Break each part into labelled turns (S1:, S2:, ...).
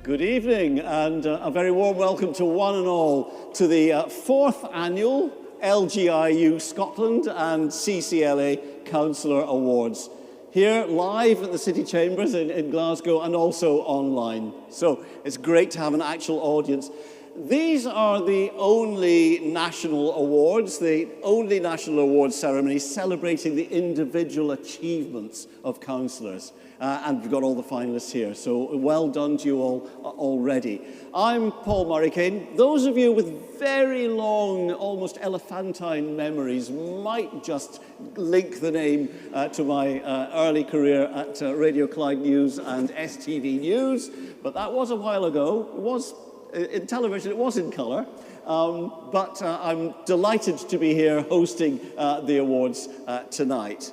S1: Good evening, and a very warm welcome to one and all to the fourth annual LGIU Scotland and CCLA Councillor Awards. Here, live at the City Chambers in Glasgow and also online. So it's great to have an actual audience. These are the only national awards, the only national awards ceremony celebrating the individual achievements of councillors. And we've got all the finalists here, so well done to you all already. I'm Paul Murray-Kane. Those of you with very long, almost elephantine memories might just link the name to my early career at Radio Clyde News and STV News, but that was a while ago. It was in television, it was in colour, but I'm delighted to be here hosting the awards tonight.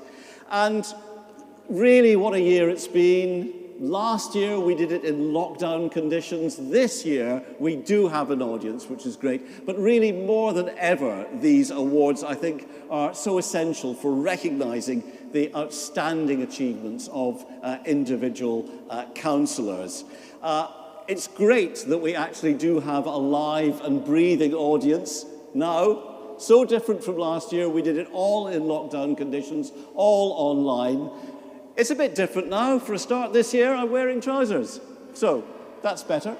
S1: And really, what a year it's been. Last year, we did it in lockdown conditions. This year, we do have an audience, which is great. But really, more than ever, these awards, I think, are so essential for recognising the outstanding achievements of individual councillors. It's great that we actually do have a live and breathing audience now. So different from last year. We did it all in lockdown conditions, all online. It's a bit different now. For a start this year, I'm wearing trousers. So that's better.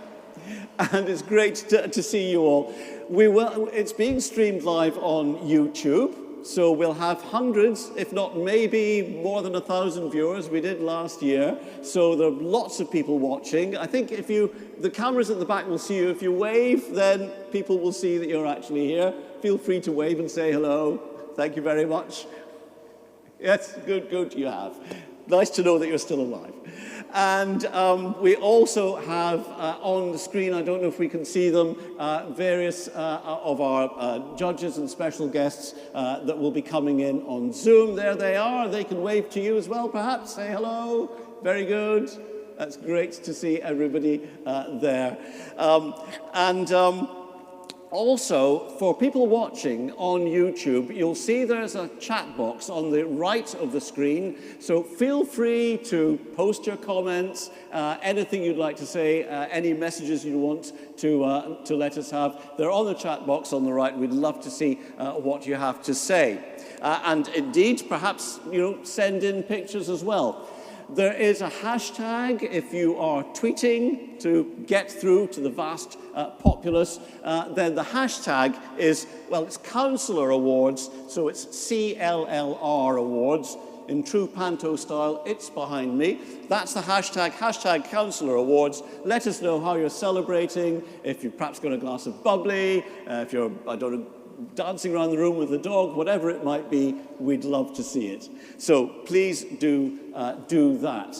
S1: And it's great to see you all. It's being streamed live on YouTube. So we'll have hundreds, if not maybe more than 1,000 viewers. We did last year. So there are lots of people watching. I think if the cameras at the back will see you. If you wave, then people will see that you're actually here. Feel free to wave and say hello. Thank you very much. Yes, good you have. Nice to know that you're still alive. And we also have on the screen, I don't know if we can see them, various of our judges and special guests that will be coming in on Zoom. There they are. They can wave to you as well, perhaps. Say hello. Very good. That's great to see everybody there. Also, for people watching on YouTube, you'll see there's a chat box on the right of the screen. So feel free to post your comments, anything you'd like to say, any messages you want to let us have. They're on the chat box on the right. We'd love to see what you have to say. And indeed, perhaps, send in pictures as well. There is a hashtag if you are tweeting to get through to the vast populace. Then the hashtag is, well, it's Councillor Awards, so it's CLLR Awards. In true Panto style, it's behind me. That's the hashtag Councillor Awards. Let us know how you're celebrating, if you've perhaps got a glass of bubbly, if you're, I don't know, dancing around the room with the dog, whatever it might be, we'd love to see it. So please do that.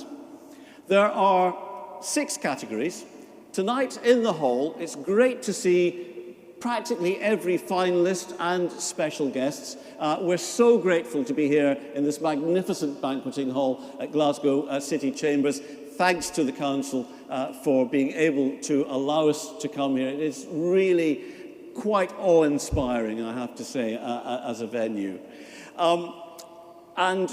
S1: There are 6 categories. Tonight in the hall, it's great to see practically every finalist and special guests. We're so grateful to be here in this magnificent banqueting hall at Glasgow City Chambers. Thanks to the council for being able to allow us to come here. It is really quite awe-inspiring, I have to say, as a venue. And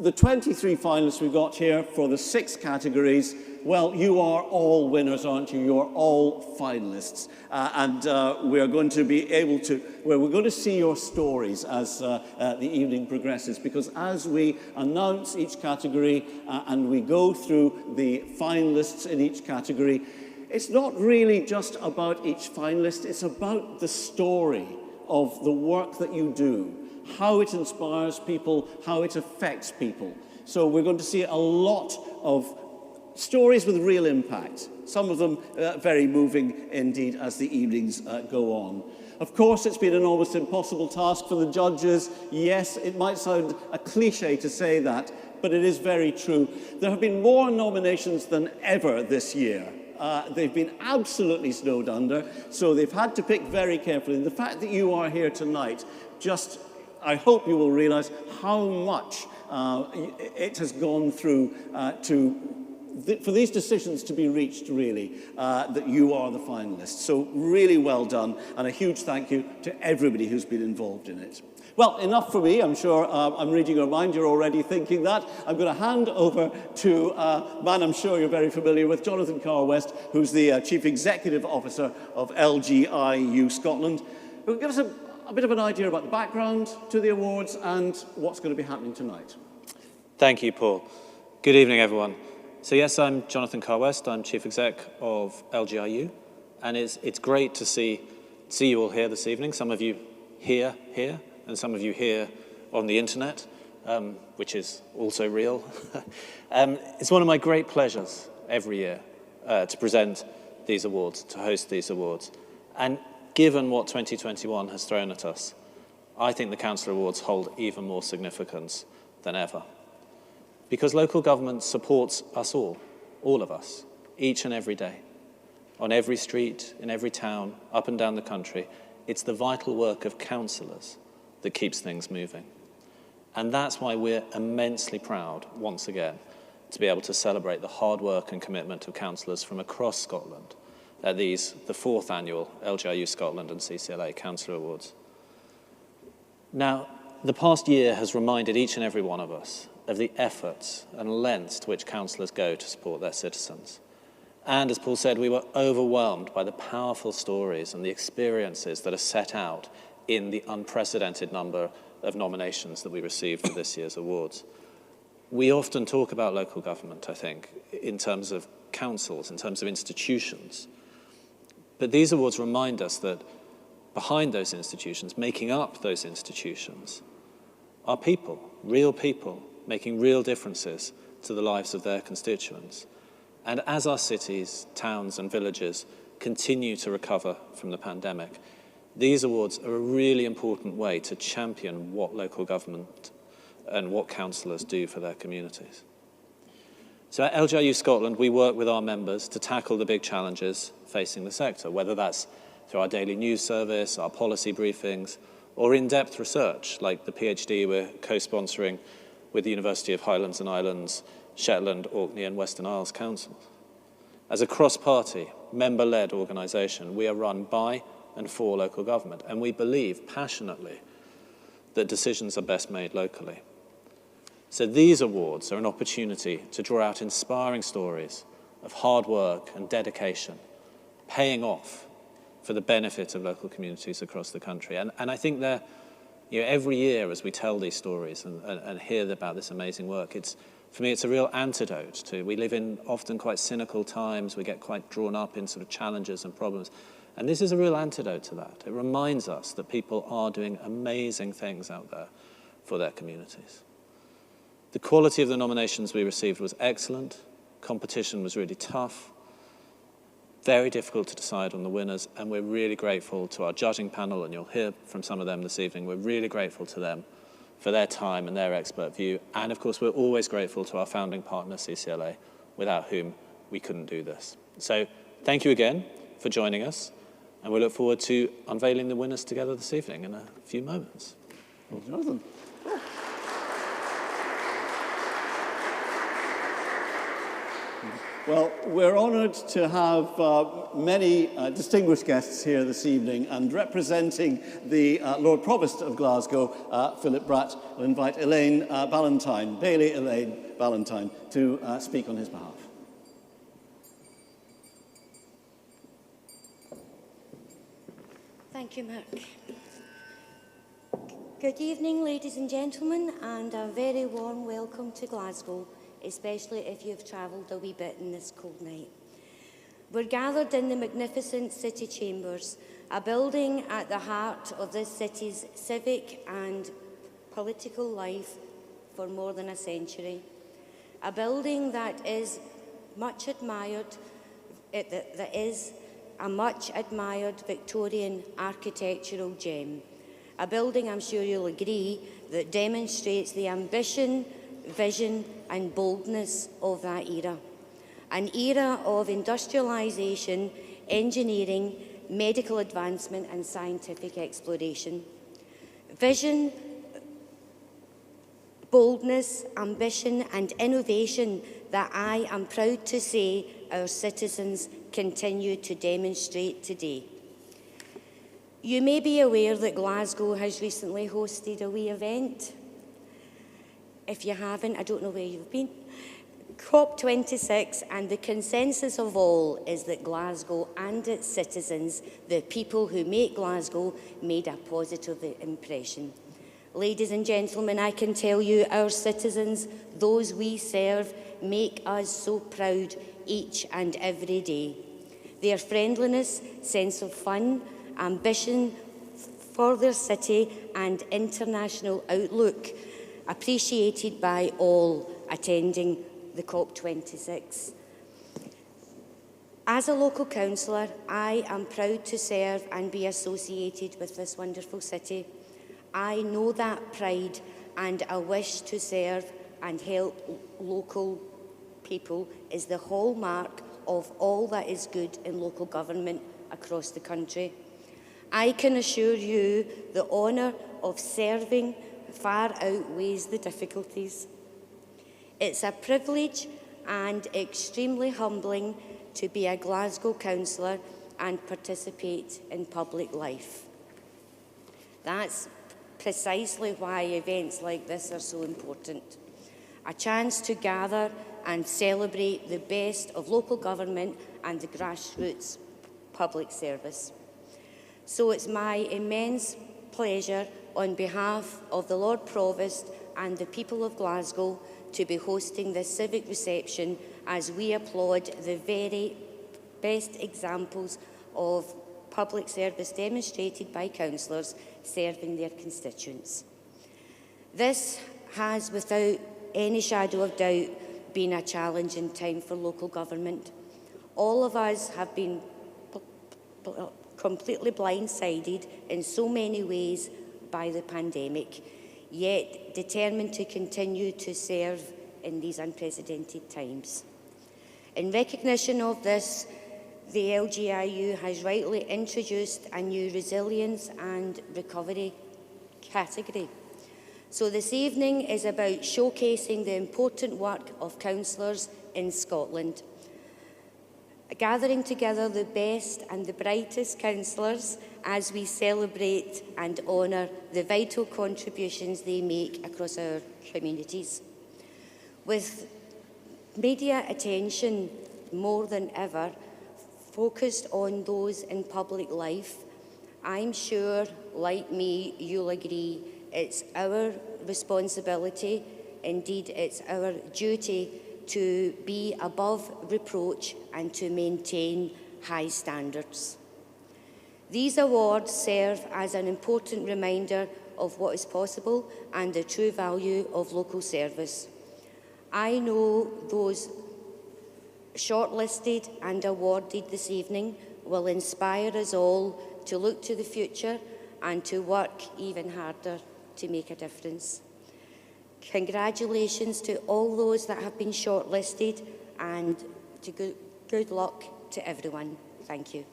S1: the 23 finalists we've got here for the 6 categories, well, you are all winners, aren't you? You're all finalists. And we're going to be able to, well, we're going to see your stories as the evening progresses, because as we announce each category and we go through the finalists in each category, it's not really just about each finalist, it's about the story of the work that you do, how it inspires people, how it affects people. So we're going to see a lot of stories with real impact, some of them very moving indeed as the evenings go on. Of course, it's been an almost impossible task for the judges. Yes, it might sound a cliche to say that, but it is very true. There have been more nominations than ever this year. They've been absolutely snowed under, so they've had to pick very carefully. And the fact that you are here tonight, I hope you will realise how much it has gone through to for these decisions to be reached, really, that you are the finalists. So really well done, and a huge thank you to everybody who's been involved in it. Well, enough for me. I'm sure I'm reading your mind. You're already thinking that. I'm going to hand over to a man I'm sure you're very familiar with, Jonathan Carr-West, who's the Chief Executive Officer of LGIU Scotland, who will give us a bit of an idea about the background to the awards and what's going to be happening tonight.
S2: Thank you, Paul. Good evening, everyone. So yes, I'm Jonathan Carr-West. I'm Chief Exec of LGIU, and it's great to see you all here this evening. Some of you here, and some of you here on the internet, which is also real. It's one of my great pleasures every year to present these awards, to host these awards. And given what 2021 has thrown at us, I think the Cllr Awards hold even more significance than ever. Because local government supports us all of us, each and every day. On every street, in every town, up and down the country, it's the vital work of councillors that keeps things moving. And that's why we're immensely proud, once again, to be able to celebrate the hard work and commitment of councillors from across Scotland at the 4th annual LGIU Scotland and CCLA Cllr Awards. Now, the past year has reminded each and every one of us of the efforts and lengths to which councillors go to support their citizens. And as Paul said, we were overwhelmed by the powerful stories and the experiences that are set out in the unprecedented number of nominations that we received for this year's awards. We often talk about local government, I think, in terms of councils, in terms of institutions. But these awards remind us that behind those institutions, making up those institutions, are people, making real differences to the lives of their constituents. And as our cities, towns and villages continue to recover from the pandemic, these awards are a really important way to champion what local government and what councillors do for their communities. So at LGIU Scotland, we work with our members to tackle the big challenges facing the sector, whether that's through our daily news service, our policy briefings, or in-depth research, like the PhD we're co-sponsoring with the University of Highlands and Islands, Shetland, Orkney and Western Isles Council. As a cross-party, member-led organisation, we are run by and for local government, and we believe passionately that decisions are best made locally. So these awards are an opportunity to draw out inspiring stories of hard work and dedication, paying off for the benefit of local communities across the country. And I think they're, every year as we tell these stories and hear about this amazing work, for me, it's a real antidote to, we live in often quite cynical times, we get quite drawn up in sort of challenges and problems. And this is a real antidote to that. It reminds us that people are doing amazing things out there for their communities. The quality of the nominations we received was excellent. Competition was really tough. Very difficult to decide on the winners, and we're really grateful to our judging panel, and you'll hear from some of them this evening. We're really grateful to them for their time and their expert view. And of course, we're always grateful to our founding partner, CCLA, without whom we couldn't do this. So thank you again for joining us. And we look forward to unveiling the winners together this evening in a few moments.
S1: Well, Jonathan. Well, we're honoured to have many distinguished guests here this evening, and representing the Lord Provost of Glasgow, Philip Bratt, will invite Bailey Elaine Ballantyne, to speak on his behalf.
S3: Thank you, Mark. Good evening, ladies and gentlemen, and a very warm welcome to Glasgow, especially if you've travelled a wee bit in this cold night. We're gathered in the magnificent City Chambers, a building at the heart of this city's civic and political life for more than a century. A building that is much admired, that is a much admired Victorian architectural gem. A building, I'm sure you'll agree, that demonstrates the ambition, vision and boldness of that era. An era of industrialisation, engineering, medical advancement and scientific exploration. Vision, boldness, ambition and innovation that I am proud to say our citizens continue to demonstrate today. You may be aware that Glasgow has recently hosted a wee event. If you haven't, I don't know where you've been. COP26, and the consensus of all is that Glasgow and its citizens, the people who make Glasgow, made a positive impression. Ladies and gentlemen, I can tell you our citizens, those we serve, make us so proud each and every day. Their friendliness, sense of fun, ambition for their city and international outlook, appreciated by all attending the COP26. As a local councillor, I am proud to serve and be associated with this wonderful city. I know that pride and a wish to serve and help local people is the hallmark of all that is good in local government across the country. I can assure you the honour of serving far outweighs the difficulties. It's a privilege and extremely humbling to be a Glasgow councillor and participate in public life. That's precisely why events like this are so important. A chance to gather and celebrate the best of local government and the grassroots public service. So it's my immense pleasure on behalf of the Lord Provost and the people of Glasgow to be hosting this civic reception as we applaud the very best examples of public service demonstrated by councillors serving their constituents. This has, without any shadow of doubt, been a challenging time for local government. All of us have been completely blindsided in so many ways by the pandemic, yet determined to continue to serve in these unprecedented times. In recognition of this, the LGIU has rightly introduced a new resilience and recovery category. So this evening is about showcasing the important work of councillors in Scotland, gathering together the best and the brightest councillors as we celebrate and honour the vital contributions they make across our communities. With media attention more than ever focused on those in public life, I'm sure, like me, you'll agree, it's our responsibility, indeed it's our duty, to be above reproach and to maintain high standards. These awards serve as an important reminder of what is possible and the true value of local service. I know those shortlisted and awarded this evening will inspire us all to look to the future and to work even harder to make a difference. Congratulations to all those that have been shortlisted, and to good luck to everyone. Thank you.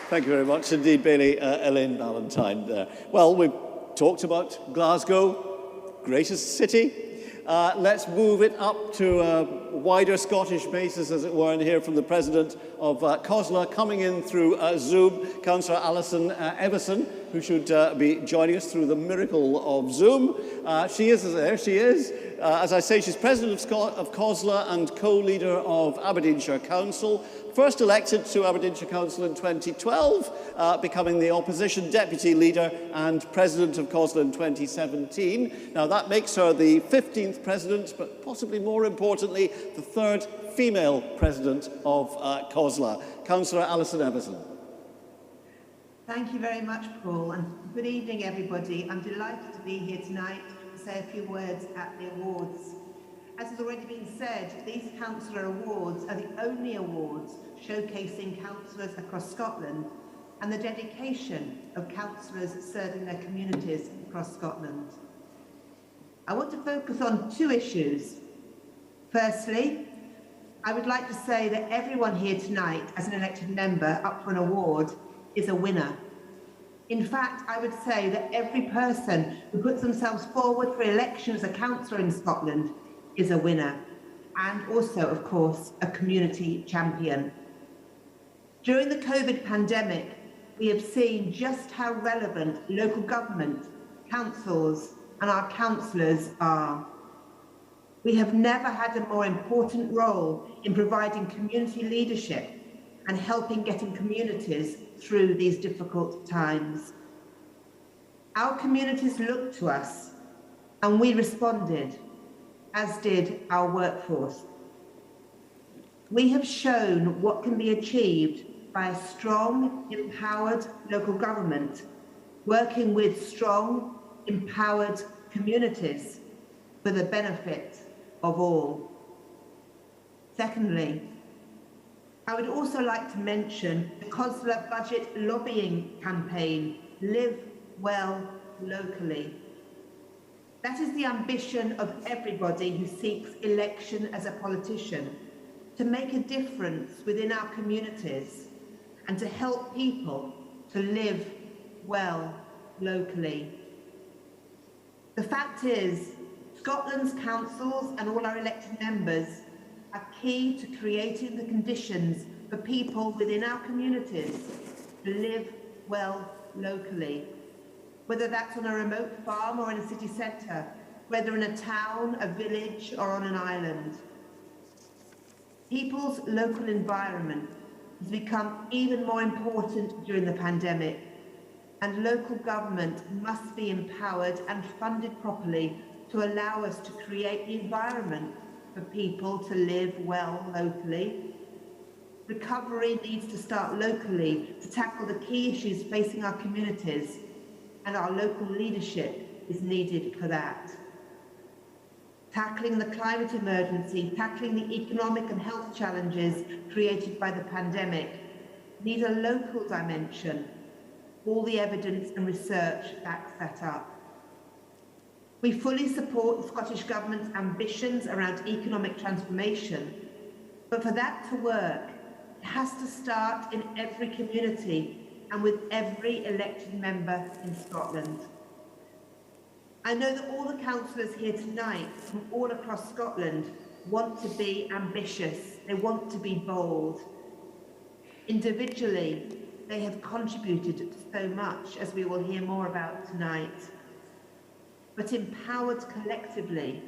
S1: Thank you very much indeed, Bailey. Elaine Ballantyne there. Well, we've talked about Glasgow, greatest city. Let's move it up to a wider Scottish basis, as it were, and hear from the president of Cllr, coming in through Zoom, Councillor Alison Everson, who should be joining us through the miracle of Zoom. She is there, she is. As I say, she's president of Cllr and co-leader of Aberdeenshire Council. First elected to Aberdeenshire Council in 2012, becoming the opposition deputy leader and president of Cllr in 2017. Now that makes her the 15th president, but possibly more importantly, the third female president of Cllr. Councillor Alison Everson.
S4: Thank you very much, Paul, and good evening, everybody. I'm delighted to be here tonight to say a few words at the awards. As has already been said, these Councillor Awards are the only awards showcasing councillors across Scotland and the dedication of councillors serving their communities across Scotland. I want to focus on two issues. Firstly, I would like to say that everyone here tonight, as an elected member up for an award, is a winner. In fact, I would say that every person who puts themselves forward for election as a councillor in Scotland is a winner, and also, of course, a community champion. During the COVID pandemic, we have seen just how relevant local government, councils, and our councillors are. We have never had a more important role in providing community leadership and helping getting communities through these difficult times. Our communities looked to us and we responded, as did our workforce. We have shown what can be achieved by a strong, empowered local government, working with strong, empowered communities for the benefit of all. Secondly, I would also like to mention the Cllr budget lobbying campaign, Live Well Locally. That is the ambition of everybody who seeks election as a politician, to make a difference within our communities and to help people to live well locally. The fact is, Scotland's councils and all our elected members are key to creating the conditions for people within our communities to live well locally, whether that's on a remote farm or in a city centre, whether in a town, a village or on an island. People's local environment has become even more important during the pandemic, and local government must be empowered and funded properly to allow us to create the environment for people to live well locally. Recovery needs to start locally to tackle the key issues facing our communities, and our local leadership is needed for that. Tackling the climate emergency, tackling the economic and health challenges created by the pandemic need a local dimension. All the evidence and research backs that up. We fully support the Scottish Government's ambitions around economic transformation, but for that to work, it has to start in every community and with every elected member in Scotland. I know that all the councillors here tonight from all across Scotland want to be ambitious, they want to be bold. Individually, they have contributed so much, as we will hear more about tonight. But empowered collectively,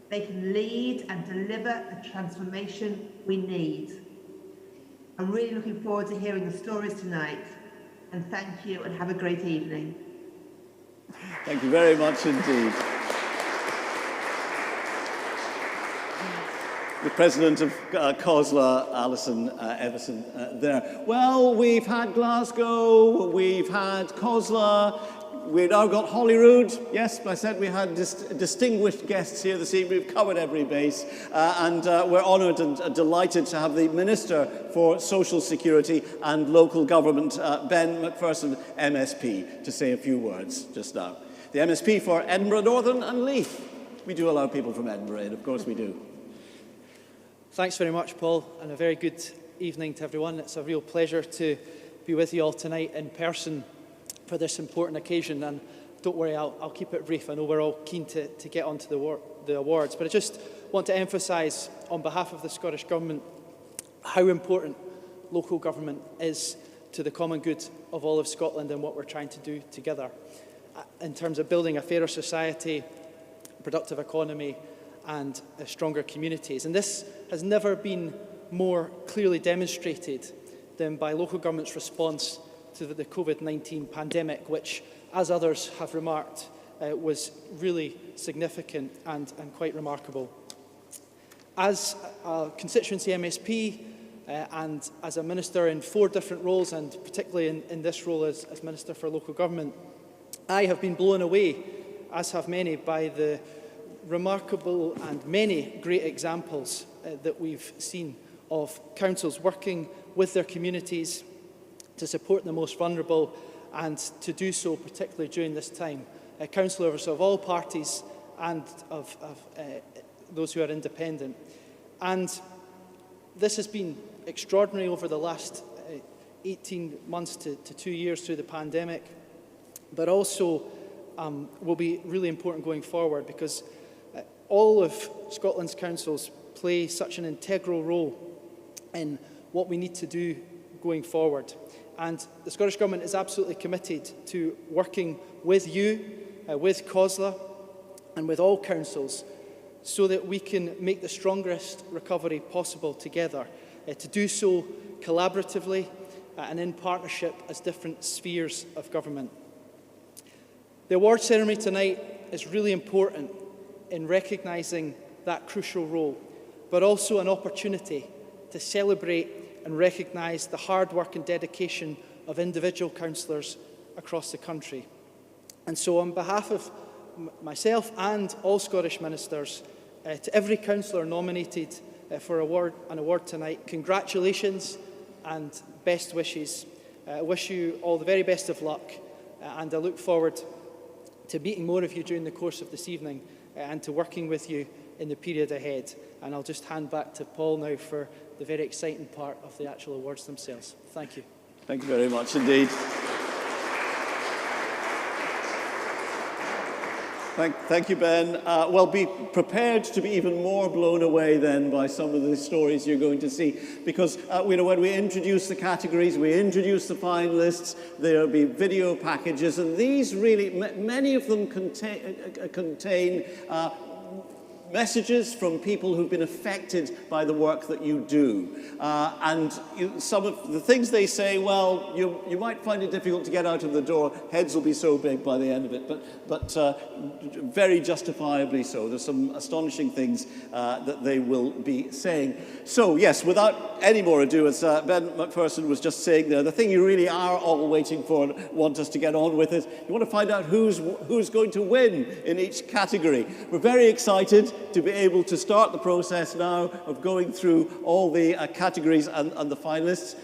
S4: they can lead and deliver the transformation we need. I'm really looking forward to hearing the stories tonight, and thank you and have a great evening.
S1: Thank you very much indeed. The President of Cllr, Alison Everson, there. Well, we've had Glasgow, we've had Cllr, we've now got Holyrood. Yes, I said we had distinguished guests here this evening. We've covered every base, and we're honoured and delighted to have the Minister for Social Security and Local Government, Ben McPherson, MSP, to say a few words just now. The MSP for Edinburgh Northern and Leith. We do allow people from Edinburgh in, of course we do.
S5: Thanks very much, Paul, and a very good evening to everyone. It's a real pleasure to be with you all tonight in person for this important occasion, and don't worry, I'll keep it brief. I know we're all keen to get on to the awards, but I just want to emphasise on behalf of the Scottish Government how important local government is to the common good of all of Scotland and what we're trying to do together in terms of building a fairer society, a productive economy and stronger communities. And this has never been more clearly demonstrated than by local government's response to the COVID-19 pandemic, which, as others have remarked, was really significant and quite remarkable. As a constituency MSP and as a minister in 4 different roles, and particularly in this role as Minister for Local Government, I have been blown away, as have many, by the remarkable and many great examples that we've seen of councils working with their communities to support the most vulnerable, and to do so particularly during this time. Councillors of all parties and of those who are independent. And this has been extraordinary over the last 18 months to 2 years through the pandemic. but also will be really important going forward, because all of Scotland's councils play such an integral role in what we need to do going forward. And the Scottish Government is absolutely committed to working with you, with Cllr, and with all councils, so that we can make the strongest recovery possible together, to do so collaboratively and in partnership as different spheres of government. The award ceremony tonight is really important in recognising that crucial role, but also an opportunity to celebrate and recognise the hard work and dedication of individual councillors across the country. And so on behalf of myself and all Scottish ministers, to every councillor nominated for an award tonight, congratulations and best wishes. I wish you all the very best of luck, and I look forward to meeting more of you during the course of this evening and to working with you in the period ahead. And I'll just hand back to Paul now for the very exciting part of the actual awards themselves. Thank you.
S1: Thank you very much indeed. Thank you, Ben. Well, be prepared to be even more blown away then by some of the stories you're going to see, because when we introduce the categories, we introduce the finalists, there will be video packages, and these really, many of them contain messages from people who've been affected by the work that you do. Some of the things they say, well, you might find it difficult to get out of the door. Heads will be so big by the end of it, but very justifiably so. There's some astonishing things that they will be saying. So, yes, without any more ado, as Ben McPherson was just saying there, the thing you really are all waiting for and want us to get on with is you want to find out who's going to win in each category. We're very excited to be able to start the process now of going through all the categories and the finalists.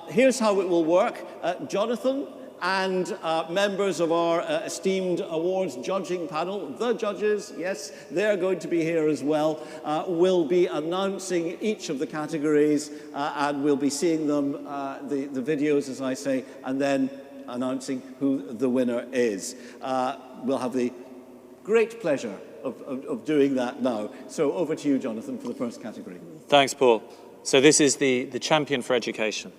S1: Here's how it will work. Jonathan and members of our esteemed awards judging panel, the judges, yes, they're going to be here as well, will be announcing each of the categories, and we'll be seeing them, the videos, as I say, and then announcing who the winner is. We'll have the great pleasure of doing that now. So over to you, Jonathan, for the first category.
S2: Thanks, Paul. So this is the Champion for Education.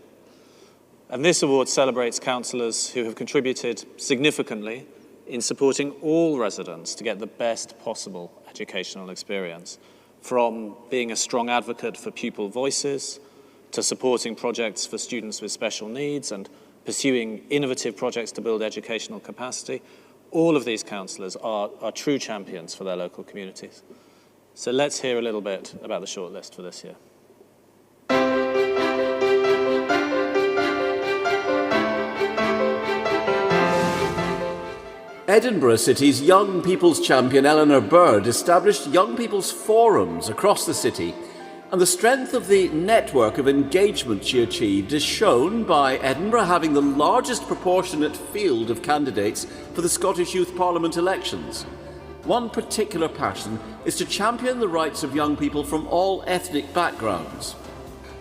S2: And this award celebrates councillors who have contributed significantly in supporting all residents to get the best possible educational experience, from being a strong advocate for pupil voices, to supporting projects for students with special needs and pursuing innovative projects to build educational capacity. All of these councillors are true champions for their local communities. So let's hear a little bit about the shortlist for this year.
S6: Edinburgh City's Young People's Champion Eleanor Bird established Young People's Forums across the city, and the strength of the network of engagement she achieved is shown by Edinburgh having the largest proportionate field of candidates for the Scottish Youth Parliament elections. One particular passion is to champion the rights of young people from all ethnic backgrounds.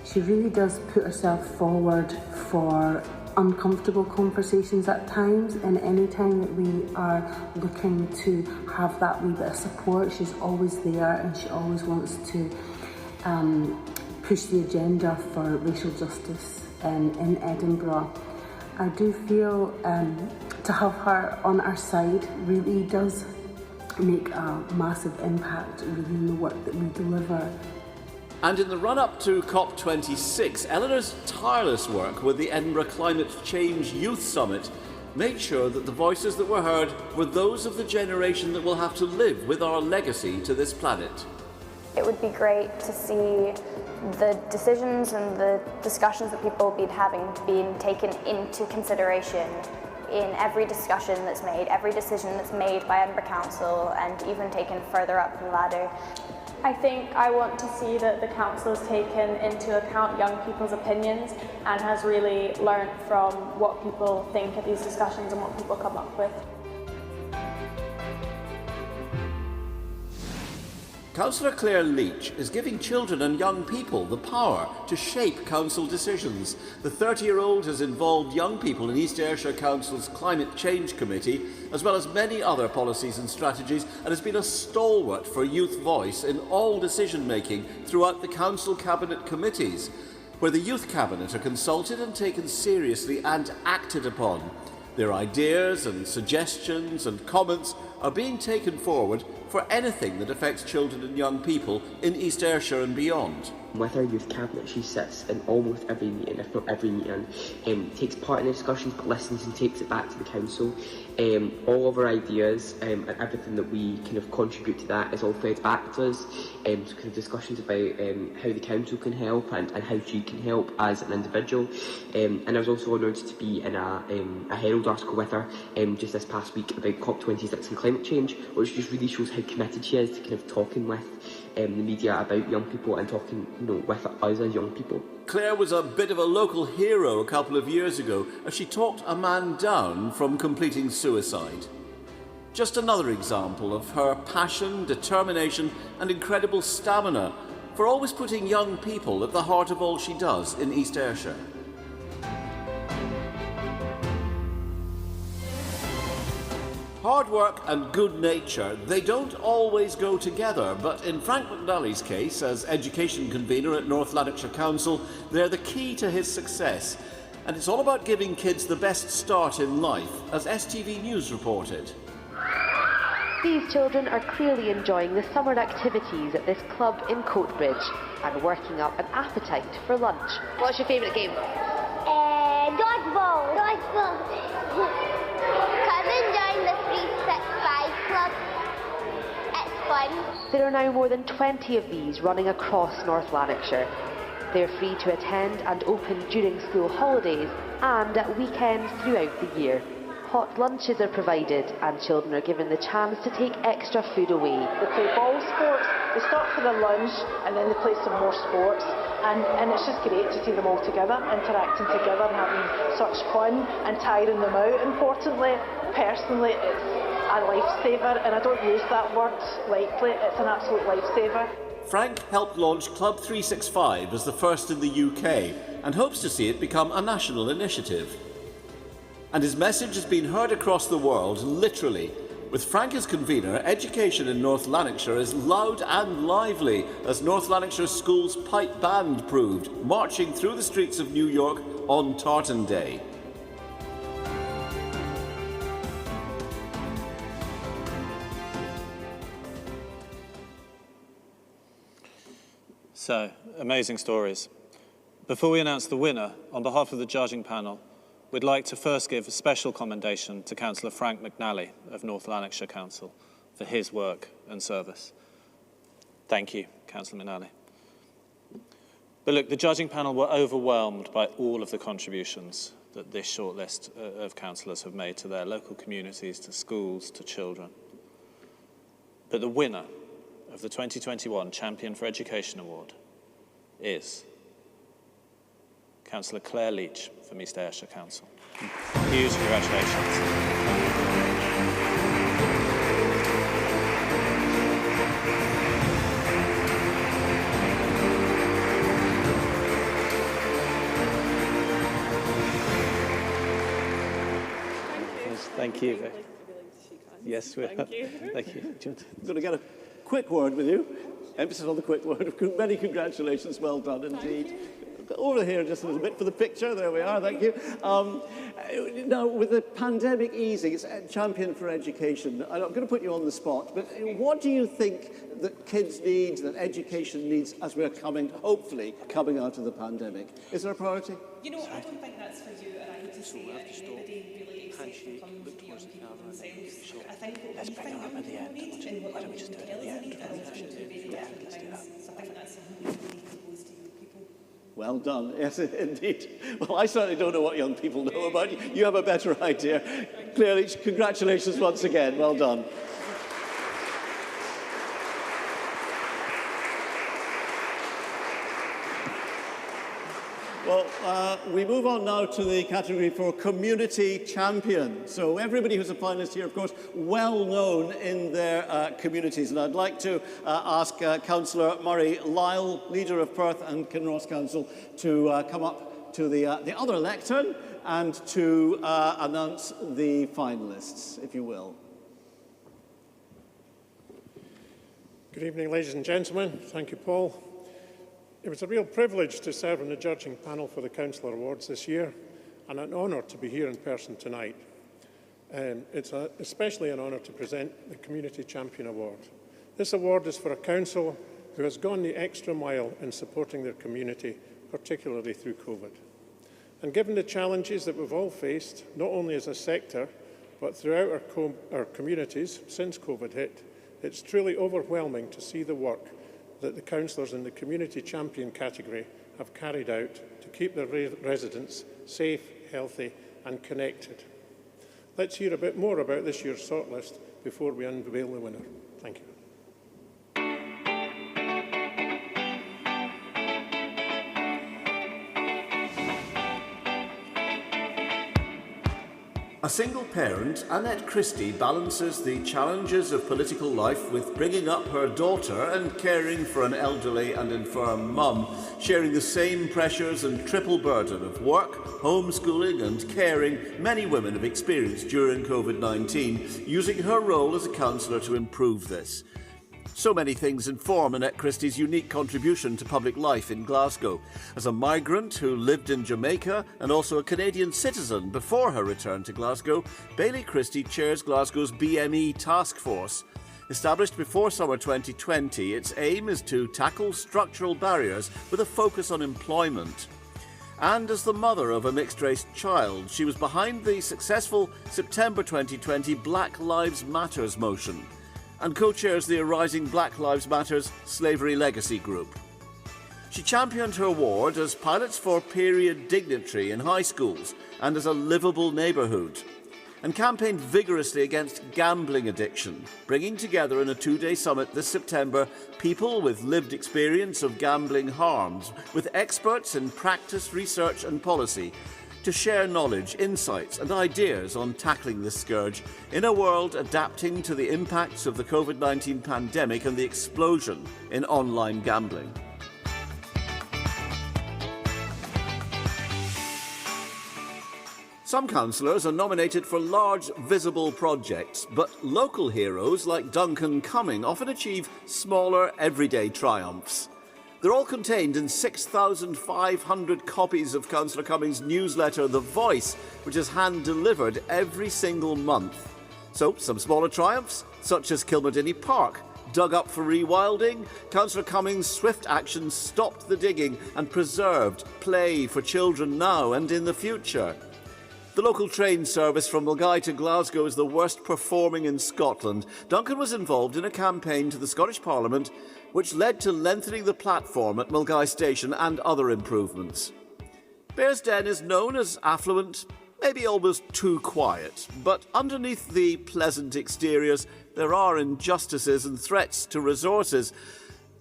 S7: She really does put herself forward for uncomfortable conversations at times, and any time that we are looking to have that wee bit of support, she's always there, and she always wants to push the agenda for racial justice in Edinburgh. I do feel to have her on our side really does make a massive impact within the work that we deliver.
S6: And in the run-up to COP26, Eleanor's tireless work with the Edinburgh Climate Change Youth Summit made sure that the voices that were heard were those of the generation that will have to live with our legacy to this planet.
S8: It would be great to see the decisions and the discussions that people have been having being taken into consideration in every discussion that's made, every decision that's made by Edinburgh Council, and even taken further up the ladder.
S9: I think I want to see that the council has taken into account young people's opinions and has really learnt from what people think at these discussions and what people come up with.
S6: Councillor Cllr Leach is giving children and young people the power to shape council decisions. The 30-year-old has involved young people in East Ayrshire Council's Climate Change Committee, as well as many other policies and strategies, and has been a stalwart for youth voice in all decision-making throughout the council cabinet committees, where the youth cabinet are consulted and taken seriously and acted upon. Their ideas and suggestions and comments are being taken forward for anything that affects children and young people in East Ayrshire and beyond.
S10: With our youth cabinet, she sits in almost every meeting, if not every meeting, takes part in the discussions but listens and takes it back to the council. All of our ideas and everything that we kind of contribute to that is all fed back to us. So kind of discussions about how the council can help and how she can help as an individual. And I was also honoured to be in a Herald article with her just this past week about COP26 and climate change, which just really shows how committed she is to kind of talking with the media about young people and talking, with us as young people.
S6: Claire was a bit of a local hero a couple of years ago as she talked a man down from completing suicide. Just another example of her passion, determination and incredible stamina for always putting young people at the heart of all she does in East Ayrshire. Hard work and good nature, they don't always go together, but in Frank McNally's case, as Education Convener at North Lanarkshire Council, they're the key to his success. And it's all about giving kids the best start in life, as STV News reported.
S11: These children are clearly enjoying the summer activities at this club in Coatbridge and working up an appetite for lunch. What's your favourite game?
S12: Dodgeball. Cousin joined the 365 club. It's fun.
S11: There are now more than 20 of these running across North Lanarkshire. They're free to attend and open during school holidays and at weekends throughout the year. Hot lunches are provided and children are given the chance to take extra food away.
S13: They play ball sports, they start for their lunch and then they play some more sports. And it's just great to see them all together, interacting together and having such fun and tiring them out. Importantly, personally, it's a lifesaver, and I don't use that word lightly, it's an absolute lifesaver.
S6: Frank helped launch Club 365 as the first in the UK and hopes to see it become a national initiative. And his message has been heard across the world, literally. With Frank as convener, education in North Lanarkshire is loud and lively, as North Lanarkshire School's pipe band proved, marching through the streets of New York on Tartan Day.
S2: So, amazing stories. Before we announce the winner, on behalf of the judging panel, we'd like to first give a special commendation to Councillor Frank McNally of North Lanarkshire Council for his work and service. Thank you, Councillor McNally. But look, the judging panel were overwhelmed by all of the contributions that this shortlist of councillors have made to their local communities, to schools, to children. But the winner of the 2021 Champion for Education Award is Councillor Cllr Leach from East Ayrshire Council. Huge congratulations. Thank you. Yes, we are. Thank you. Thank you.
S1: I'm going to get a quick word with you. Emphasis on the quick word. Many congratulations. Well done indeed. Over here just a little bit for the picture. There we are. Thank you. Now, with the pandemic easing, it's a Champion for Education. I'm not going to put you on the spot, but what do you think that kids need, that education needs, as we're hopefully coming out of the pandemic? Is there a priority?
S14: I don't think that's for you and I to say anybody really except for coming to young people themselves. I think what we think young people need and what young people tell us they need are often two very different things. So I think that's something we need to propose to young people.
S1: Well done. Yes, indeed. Well, I certainly don't know what young people know about you. You have a better idea. Clearly, congratulations once again. Well done. Well, we move on now to the category for Community Champion. So everybody who's a finalist here, of course, well known in their communities. And I'd like to ask Councillor Murray Lyle, leader of Perth and Kinross Council, to come up to the other lectern and to announce the finalists, if you will.
S15: Good evening, ladies and gentlemen. Thank you, Paul. It was a real privilege to serve on the judging panel for the Cllr Awards this year, and an honour to be here in person tonight. It's especially an honour to present the Community Champion Award. This award is for a council who has gone the extra mile in supporting their community, particularly through COVID. And given the challenges that we've all faced, not only as a sector, but throughout our communities since COVID hit, it's truly overwhelming to see the work that the councillors in the Community Champion category have carried out to keep their residents safe, healthy and connected. Let's hear a bit more about this year's shortlist before we unveil the winner. Thank you.
S6: A single parent, Annette Christie balances the challenges of political life with bringing up her daughter and caring for an elderly and infirm mum, sharing the same pressures and triple burden of work, homeschooling and caring many women have experienced during COVID-19, using her role as a councillor to improve this. So many things inform Annette Christie's unique contribution to public life in Glasgow. As a migrant who lived in Jamaica and also a Canadian citizen before her return to Glasgow, Bailey Christie chairs Glasgow's BME task force. Established before summer 2020, its aim is to tackle structural barriers with a focus on employment. And as the mother of a mixed-race child, she was behind the successful September 2020 Black Lives Matters motion, and co-chairs the Arising Black Lives Matter's Slavery Legacy Group. She championed her ward as pilots for period dignitary in high schools and as a livable neighbourhood, and campaigned vigorously against gambling addiction, bringing together in a two-day summit this September people with lived experience of gambling harms with experts in practice, research and policy to share knowledge, insights and ideas on tackling this scourge in a world adapting to the impacts of the COVID-19 pandemic and the explosion in online gambling. Some councillors are nominated for large, visible projects, but local heroes like Duncan Cumming often achieve smaller, everyday triumphs. They're all contained in 6,500 copies of Councillor Cumming's newsletter, The Voice, which is hand-delivered every single month. So, some smaller triumphs, such as Kilmerdinny Park, dug up for rewilding. Councillor Cumming's swift action stopped the digging and preserved play for children now and in the future. The local train service from Milngavie to Glasgow is the worst performing in Scotland. Duncan was involved in a campaign to the Scottish Parliament which led to lengthening the platform at Milngavie Station and other improvements. Bearsden is known as affluent, maybe almost too quiet, but underneath the pleasant exteriors there are injustices and threats to resources.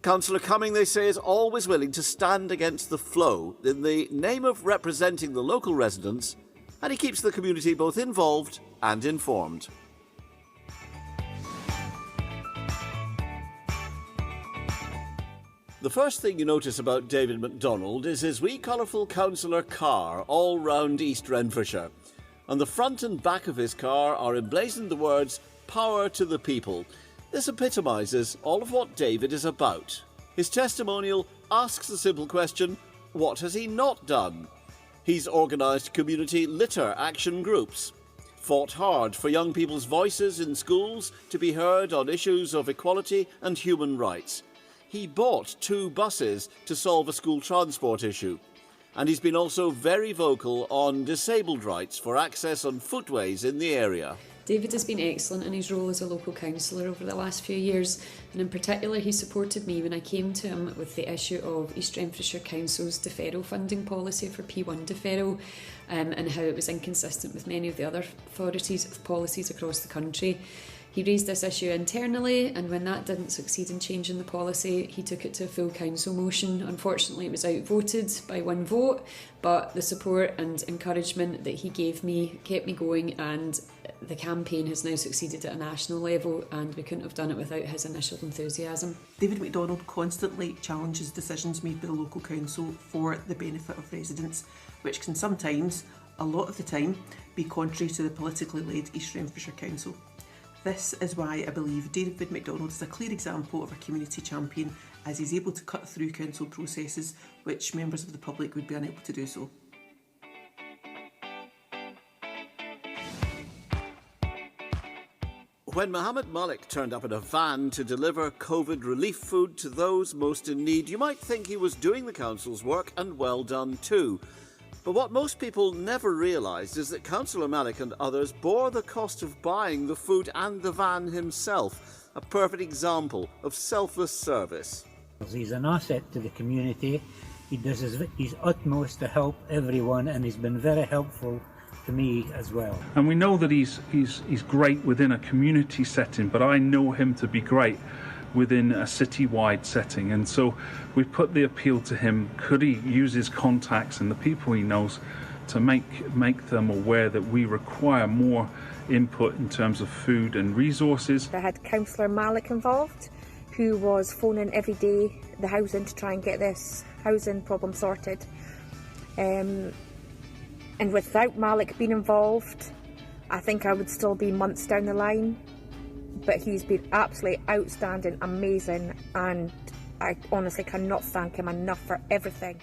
S6: Councillor Cumming, they say, is always willing to stand against the flow in the name of representing the local residents, and he keeps the community both involved and informed. The first thing you notice about David MacDonald is his wee colourful councillor car all round East Renfrewshire. On the front and back of his car are emblazoned the words, "Power to the People." This epitomises all of what David is about. His testimonial asks the simple question, what has he not done? He's organised community litter action groups, fought hard for young people's voices in schools to be heard on issues of equality and human rights. He bought 2 buses to solve a school transport issue. And he's been also very vocal on disabled rights for access on footways in the area.
S16: David has been excellent in his role as a local councillor over the last few years, and in particular he supported me when I came to him with the issue of East Renfrewshire Council's deferral funding policy for P1 deferral, and how it was inconsistent with many of the other authorities' policies across the country. He raised this issue internally, and when that didn't succeed in changing the policy, he took it to a full council motion. Unfortunately, it was outvoted by 1 vote, but the support and encouragement that he gave me kept me going, and the campaign has now succeeded at a national level, and we couldn't have done it without his initial enthusiasm.
S17: David MacDonald constantly challenges decisions made by the local council for the benefit of residents, which can sometimes, a lot of the time, be contrary to the politically led East Renfrewshire Council. This is why I believe David MacDonald is a clear example of a community champion, as he's able to cut through council processes which members of the public would be unable to do so.
S6: When Mohammed Malik turned up in a van to deliver COVID relief food to those most in need, you might think he was doing the council's work, and well done too. But what most people never realised is that Councillor Malik and others bore the cost of buying the food and the van himself. A perfect example of selfless service.
S18: He's an asset to the community. He does his utmost to help everyone, and he's been very helpful to me as well.
S19: And we know that he's great within a community setting, but I know him to be great within a city-wide setting, and so we put the appeal to him. Could he use his contacts and the people he knows to make them aware that we require more input in terms of food and resources?
S20: I had Councillor Malik involved, who was phoning every day the housing to try and get this housing problem sorted. And without Malik being involved, I think I would still be months down the line. But he's been absolutely outstanding, amazing, and I honestly cannot thank him enough for everything.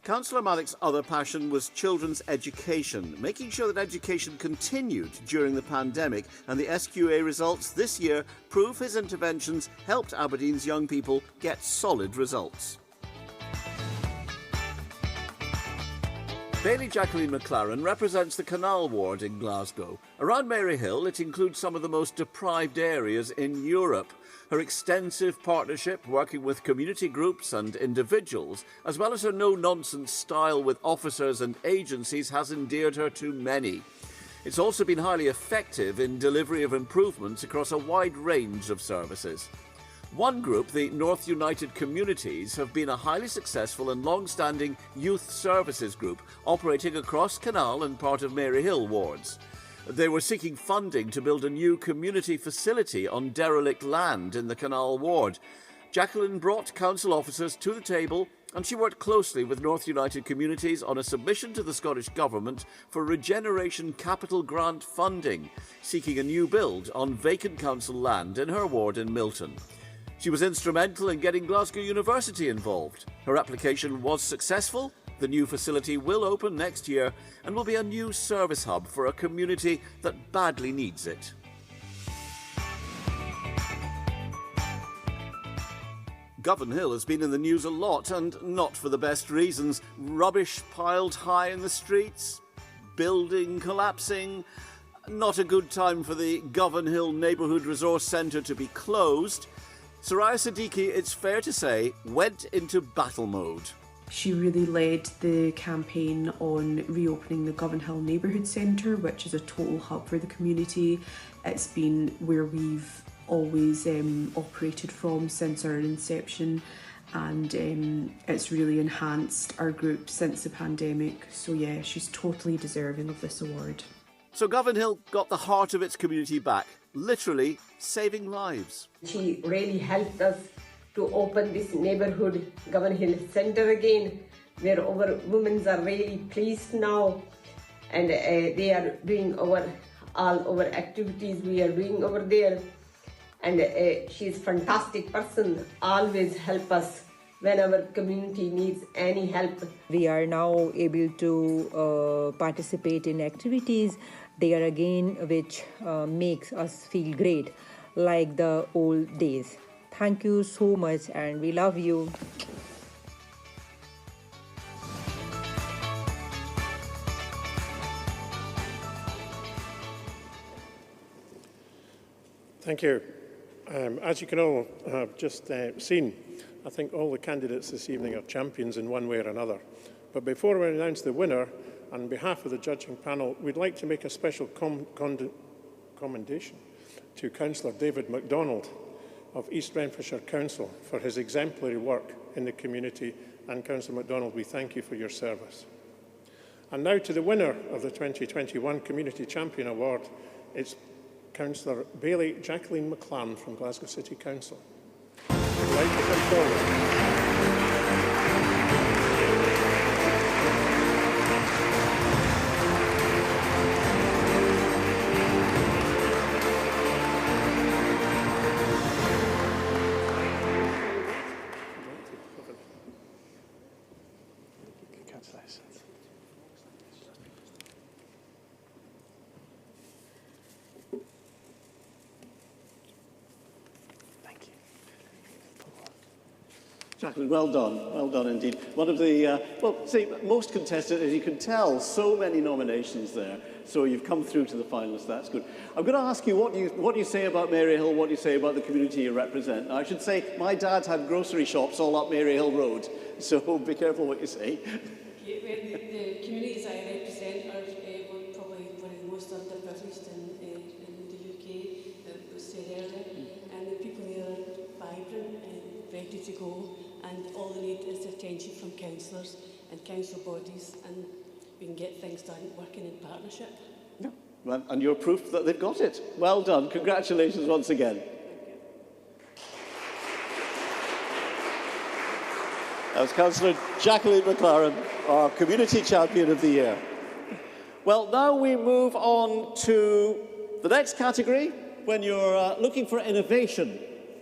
S6: Councillor Malik's other passion was children's education, making sure that education continued during the pandemic, and the SQA results this year prove his interventions helped Aberdeen's young people get solid results. Bailey Jacqueline McLaren represents the Canal Ward in Glasgow. Around Mary Hill, it includes some of the most deprived areas in Europe. Her extensive partnership, working with community groups and individuals, as well as her no-nonsense style with officers and agencies, has endeared her to many. It's also been highly effective in delivery of improvements across a wide range of services. One group, the North United Communities, have been a highly successful and long-standing youth services group operating across Canal and part of Mary Hill wards. They were seeking funding to build a new community facility on derelict land in the Canal ward. Jacqueline brought council officers to the table, and she worked closely with North United Communities on a submission to the Scottish Government for Regeneration Capital Grant funding, seeking a new build on vacant council land in her ward in Milton. She was instrumental in getting Glasgow University involved. Her application was successful. The new facility will open next year and will be a new service hub for a community that badly needs it. Govanhill has been in the news a lot, and not for the best reasons. Rubbish piled high in the streets, building collapsing. Not a good time for the Govanhill Neighbourhood Resource Centre to be closed. Soraya Siddiqui, it's fair to say, went into battle mode.
S21: She really led the campaign on reopening the Govanhill Neighbourhood Centre, which is a total hub for the community. It's been where we've always operated from since our inception, and it's really enhanced our group since the pandemic. So yeah, she's totally deserving of this award.
S6: So Govanhill got the heart of its community back, literally saving lives.
S22: She really helped us to open this neighbourhood Govanhill Centre again, where our women are really pleased now, and they are doing all our activities we are doing over there. And she's a fantastic person, always help us when our community needs any help.
S23: We are now able to participate in activities there again, which makes us feel great, like the old days. Thank you so much, and we love you.
S15: Thank you. As you can all have just seen, I think all the candidates this evening are champions in one way or another. But before we announce the winner, on behalf of the judging panel, we'd like to make a special commendation to Councillor David MacDonald of East Renfrewshire Council for his exemplary work in the community. And Councillor MacDonald, we thank you for your service. And now to the winner of the 2021 Community Champion Award. It's Councillor Bailey Jacqueline McLaren from Glasgow City Council. Would you like to come forward?
S1: Jacqueline, well done indeed. One of the, most contested, as you can tell, so many nominations there. So you've come through to the finalists, that's good. I'm going to ask you what you say about Maryhill, what you say about the community you represent. Now, I should say, my dad had grocery shops all up Maryhill Road, so be careful what you say.
S3: The communities I represent are probably one of the most underprivileged in the UK, that was said earlier, and the people there are vibrant and ready to go. And all they need is attention from councillors and council bodies, and we can get things done working in partnership.
S1: Yeah. Well, and you're proof that they've got it. Well done. Congratulations once again. That was Councillor Jacqueline McLaren, our Community Champion of the Year. Well, now we move on to the next category, when you're looking for innovation.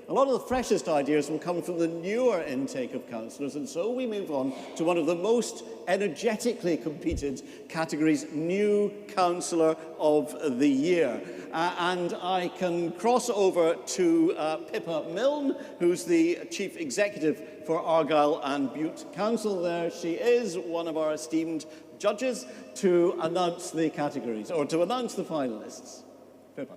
S1: A lot of the freshest ideas will come from the newer intake of councillors, and so we move on to one of the most energetically competed categories, New Councillor of the Year. And I can cross over to Pippa Milne, who's the Chief Executive for Argyll and Bute Council. There she is, one of our esteemed judges, to announce the categories, or to announce the finalists. Pippa.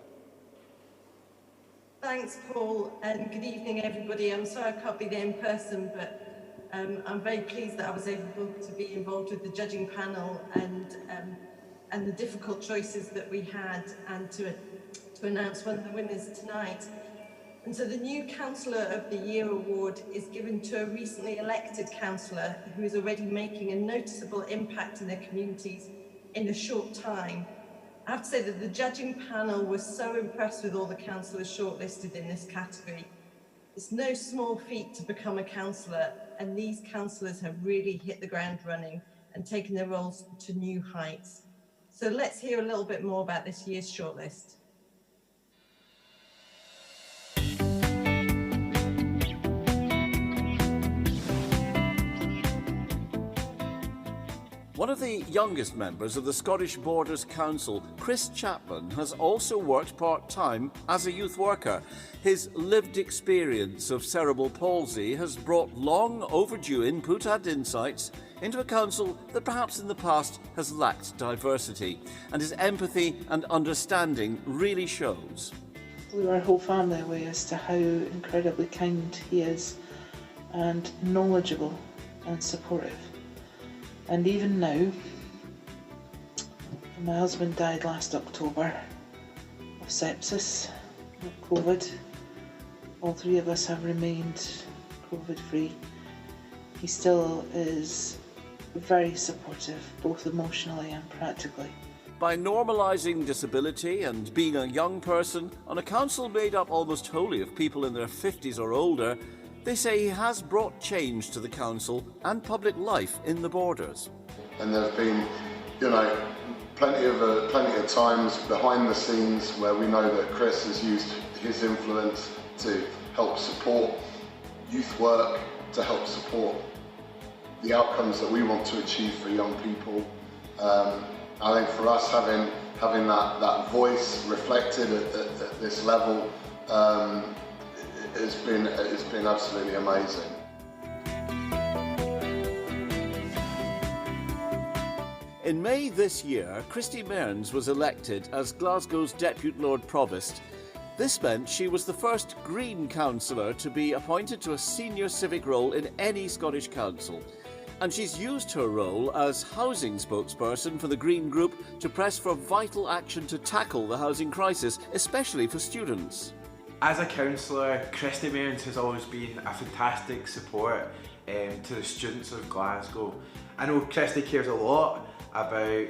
S4: Thanks, Paul, and good evening, everybody. I'm sorry I can't be there in person, but I'm very pleased that I was able to be involved with the judging panel and the difficult choices that we had, and to announce one of the winners tonight. And so the New Councillor of the Year award is given to a recently elected councillor who is already making a noticeable impact in their communities in a short time. I have to say that the judging panel was so impressed with all the councillors shortlisted in this category. It's no small feat to become a councillor, and these councillors have really hit the ground running and taken their roles to new heights. So let's hear a little bit more about this year's shortlist.
S6: One of the youngest members of the Scottish Borders Council, Chris Chapman, has also worked part-time as a youth worker. His lived experience of cerebral palsy has brought long overdue input and insights into a council that perhaps in the past has lacked diversity, and his empathy and understanding really shows.
S5: Blew our whole family away as to how incredibly kind he is, and knowledgeable and supportive. And even now, my husband died last October of sepsis, of COVID. All three of us have remained COVID-free. He still is very supportive, both emotionally and practically.
S6: By normalising disability and being a young person on a council made up almost wholly of people in their 50s or older, they say he has brought change to the council and public life in the Borders.
S24: And there have been, plenty of times behind the scenes where we know that Chris has used his influence to help support youth work, to help support the outcomes that we want to achieve for young people. I think for us, having that voice reflected at this level, it's been absolutely amazing.
S6: In May this year, Christy Mearns was elected as Glasgow's Deputy Lord Provost. This meant she was the first Green councillor to be appointed to a senior civic role in any Scottish council. And she's used her role as housing spokesperson for the Green Group to press for vital action to tackle the housing crisis, especially for students.
S7: As a councillor, Christy Mayans has always been a fantastic support to the students of Glasgow. I know Christy cares a lot about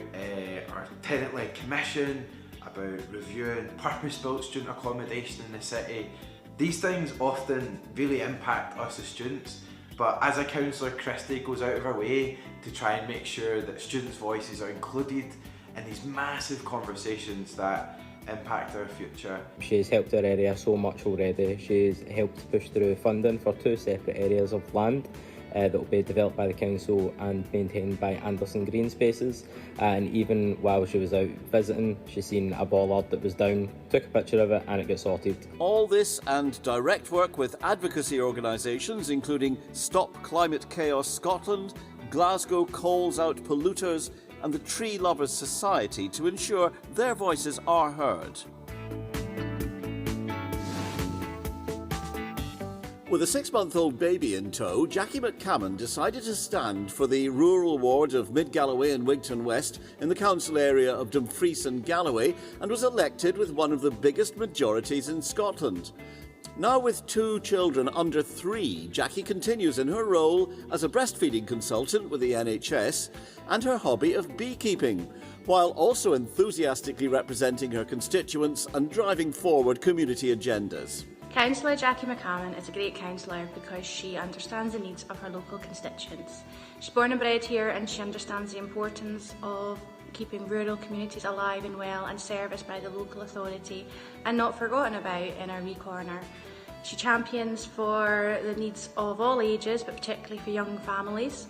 S7: our tenant-led commission, about reviewing purpose-built student accommodation in the city. These things often really impact us as students, but as a councillor, Christy goes out of her way to try and make sure that students' voices are included in these massive conversations that impact our future.
S8: She's helped our area so much already. She's helped push through funding for 2 separate areas of land that will be developed by the council and maintained by Anderson Green Spaces. And even while she was out visiting, she's seen a bollard that was down, took a picture of it and it got sorted.
S6: All this and direct work with advocacy organisations including Stop Climate Chaos Scotland, Glasgow Calls Out Polluters and the Tree Lovers Society to ensure their voices are heard. With a 6-month-old baby in tow, Jackie McCammon decided to stand for the rural ward of Mid-Galloway and Wigton West in the council area of Dumfries and Galloway and was elected with one of the biggest majorities in Scotland. Now with 2 children under 3, Jackie continues in her role as a breastfeeding consultant with the NHS and her hobby of beekeeping, while also enthusiastically representing her constituents and driving forward community agendas.
S9: Councillor Jackie McCammon is a great councillor because she understands the needs of her local constituents. She's born and bred here and she understands the importance of keeping rural communities alive and well and serviced by the local authority and not forgotten about in our wee corner. She champions for the needs of all ages, but particularly for young families.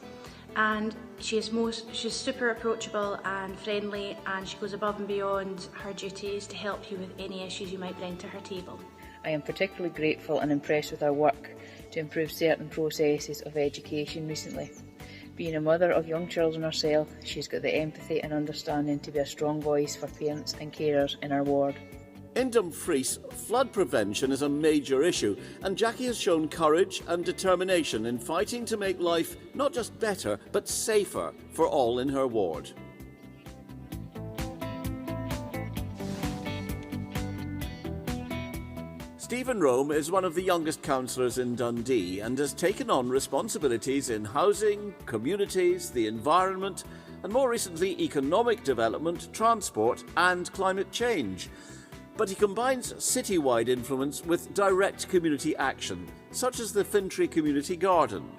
S9: And she's super approachable and friendly, and she goes above and beyond her duties to help you with any issues you might bring to her table.
S10: I am particularly grateful and impressed with her work to improve certain processes of education recently. Being a mother of young children herself, she's got the empathy and understanding to be a strong voice for parents and carers in our ward.
S6: In Dumfries, flood prevention is a major issue, and Jackie has shown courage and determination in fighting to make life not just better, but safer for all in her ward. Stephen Rome is one of the youngest councillors in Dundee and has taken on responsibilities in housing, communities, the environment, and more recently economic development, transport and climate change. But he combines citywide influence with direct community action, such as the Fintry Community Garden.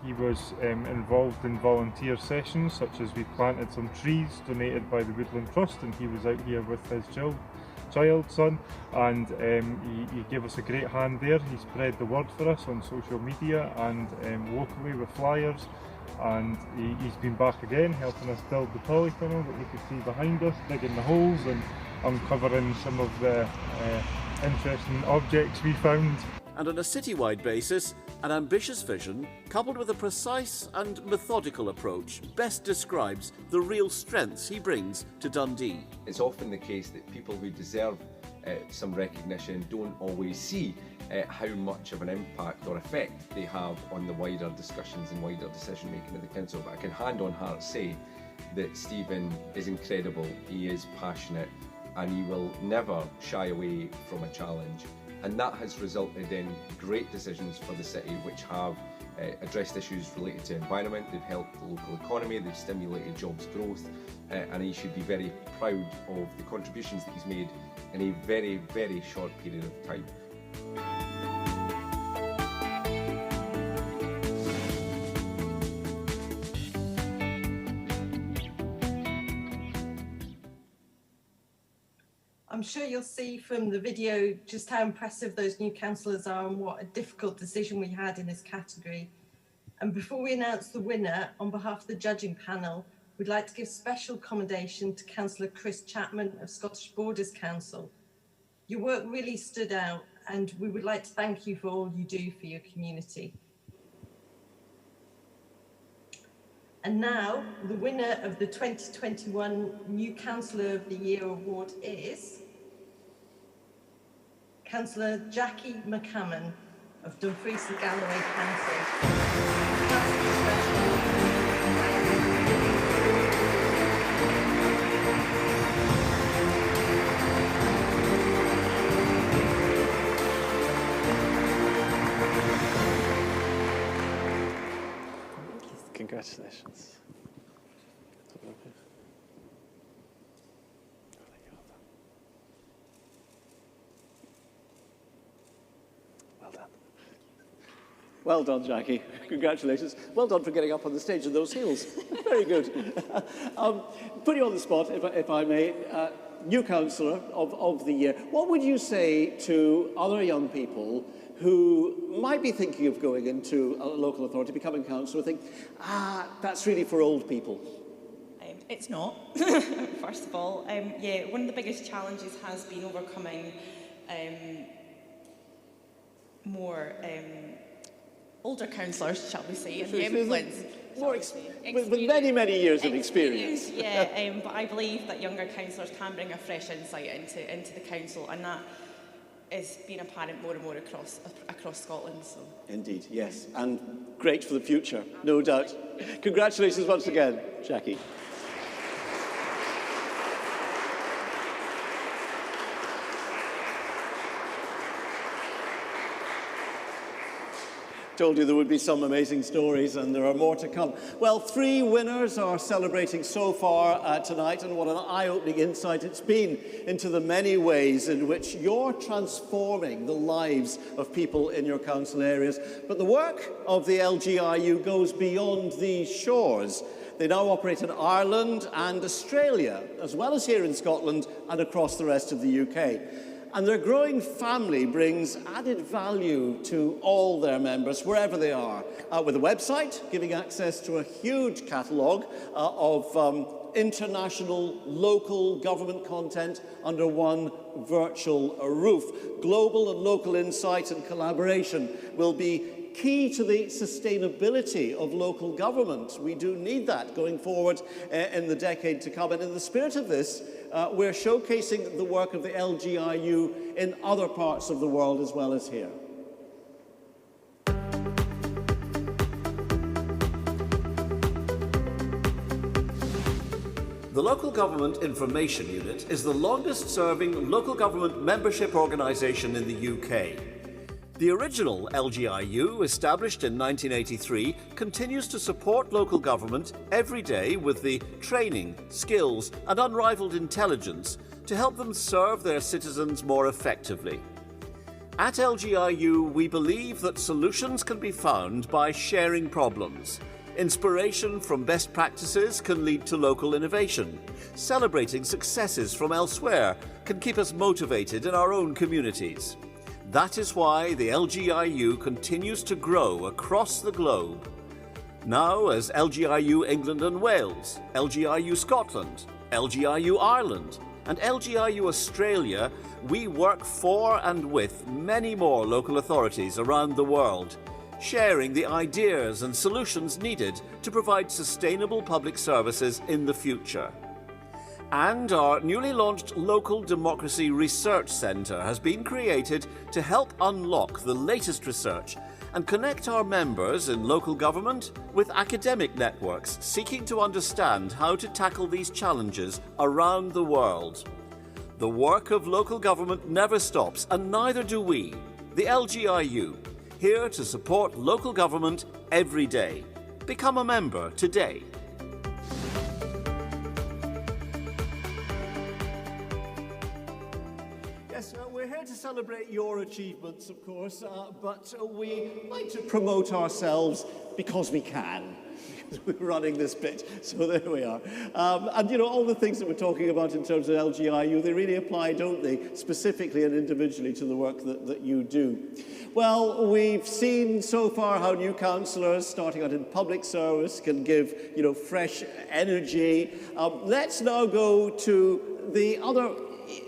S25: He was involved in volunteer sessions, such as we planted some trees donated by the Woodland Trust, and he was out here with his son, and he gave us a great hand there. He spread the word for us on social media and locally with flyers, and he's been back again helping us build the polytunnel that you can see behind us, digging the holes and uncovering some of the interesting objects we found.
S6: And on a citywide basis, an ambitious vision, coupled with a precise and methodical approach, best describes the real strengths he brings to Dundee.
S26: It's often the case that people who deserve some recognition don't always see how much of an impact or effect they have on the wider discussions and wider decision making of the council. But I can hand on heart say that Stephen is incredible, he is passionate, and he will never shy away from a challenge. And that has resulted in great decisions for the city which have addressed issues related to environment, they've helped the local economy, they've stimulated jobs growth, and he should be very proud of the contributions that he's made in a very, very short period of time.
S4: I'm sure you'll see from the video just how impressive those new councillors are and what a difficult decision we had in this category. And before we announce the winner, on behalf of the judging panel, we'd like to give special commendation to Councillor Chris Chapman of Scottish Borders Council. Your work really stood out, and we would like to thank you for all you do for your community. And now, the winner of the 2021 New Councillor of the Year Award is Councillor Jackie McCammon of Dumfries and Galloway Council.
S1: Congratulations. Well done, Jackie. Congratulations. Well done for getting up on the stage in those heels. Very good. Put you on the spot, if I may. New councillor of the year. What would you say to other young people who might be thinking of going into a local authority, becoming councillor, think, that's really for old people?
S2: It's not, first of all. Yeah, one of the biggest challenges has been overcoming more older councillors, shall we say, and the influence.
S1: With many, many years of experience.
S2: Yeah, but I believe that younger councillors can bring a fresh insight into the council, and that is being apparent more and more across Scotland. So.
S1: Indeed, yes, and great for the future, no doubt. Congratulations once again, Jackie. Told you there would be some amazing stories, and there are more to come. Well, 3 winners are celebrating so far tonight, and what an eye-opening insight it's been into the many ways in which you're transforming the lives of people in your council areas. But the work of the LGIU goes beyond these shores. They now operate in Ireland and Australia, as well as here in Scotland and across the rest of the UK. And their growing family brings added value to all their members, wherever they are, with a website giving access to a huge catalogue of international, local government content under one virtual roof. Global and local insight and collaboration will be key to the sustainability of local government. We do need that going forward in the decade to come. And in the spirit of this, we're showcasing the work of the LGIU in other parts of the world as well as here.
S6: The Local Government Information Unit is the longest-serving local government membership organisation in the UK. The original LGIU, established in 1983, continues to support local government every day with the training, skills and unrivalled intelligence to help them serve their citizens more effectively. At LGIU, we believe that solutions can be found by sharing problems. Inspiration from best practices can lead to local innovation. Celebrating successes from elsewhere can keep us motivated in our own communities. That is why the LGIU continues to grow across the globe. Now as LGIU England and Wales, LGIU Scotland, LGIU Ireland and LGIU Australia, we work for and with many more local authorities around the world, sharing the ideas and solutions needed to provide sustainable public services in the future. And our newly launched Local Democracy Research Centre has been created to help unlock the latest research and connect our members in local government with academic networks seeking to understand how to tackle these challenges around the world. The work of local government never stops, and neither do we, the LGIU, here to support local government every day. Become a member today.
S1: We're here to celebrate your achievements, of course, but we like to promote ourselves because we can. We're running this bit, so there we are. And you know, all the things that we're talking about in terms of LGIU, they really apply, don't they, specifically and individually to the work that you do. Well, we've seen so far how new councillors starting out in public service can give, you know, fresh energy. Let's now go to the other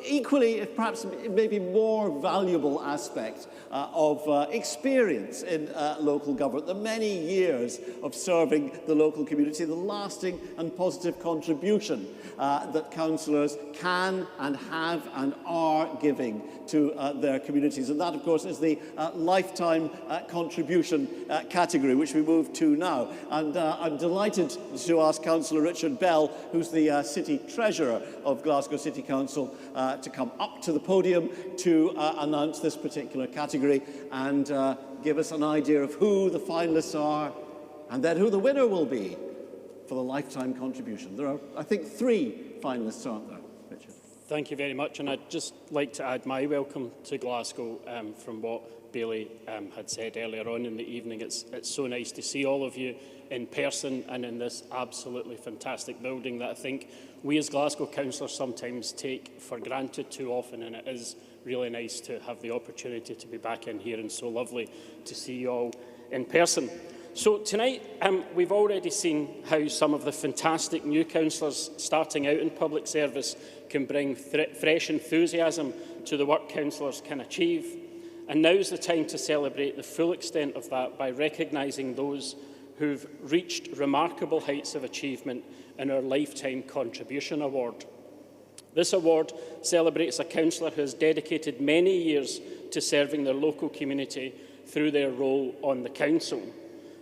S1: equally, if perhaps maybe more valuable aspect of experience in local government, the many years of serving the local community, the lasting and positive contribution that councillors can and have and are giving to their communities. And that, of course, is the lifetime contribution category, which we move to now. And I'm delighted to ask Councillor Richard Bell, who's the City Treasurer of Glasgow City Council, to come up to the podium to announce this particular category and give us an idea of who the finalists are and then who the winner will be for the lifetime contribution. There are, I think, 3 finalists, aren't there, Richard?
S11: Thank you very much, and I'd just like to add my welcome to Glasgow from what Bailey had said earlier on in the evening. It's so nice to see all of you in person and in this absolutely fantastic building that I think we as Glasgow councillors sometimes take for granted too often, and it is really nice to have the opportunity to be back in here, and so lovely to see you all in person. So tonight we've already seen how some of the fantastic new councillors starting out in public service can bring fresh enthusiasm to the work councillors can achieve. And now's the time to celebrate the full extent of that by recognising those who've reached remarkable heights of achievement in our Lifetime Contribution Award. This award celebrates a councillor who has dedicated many years to serving their local community through their role on the council,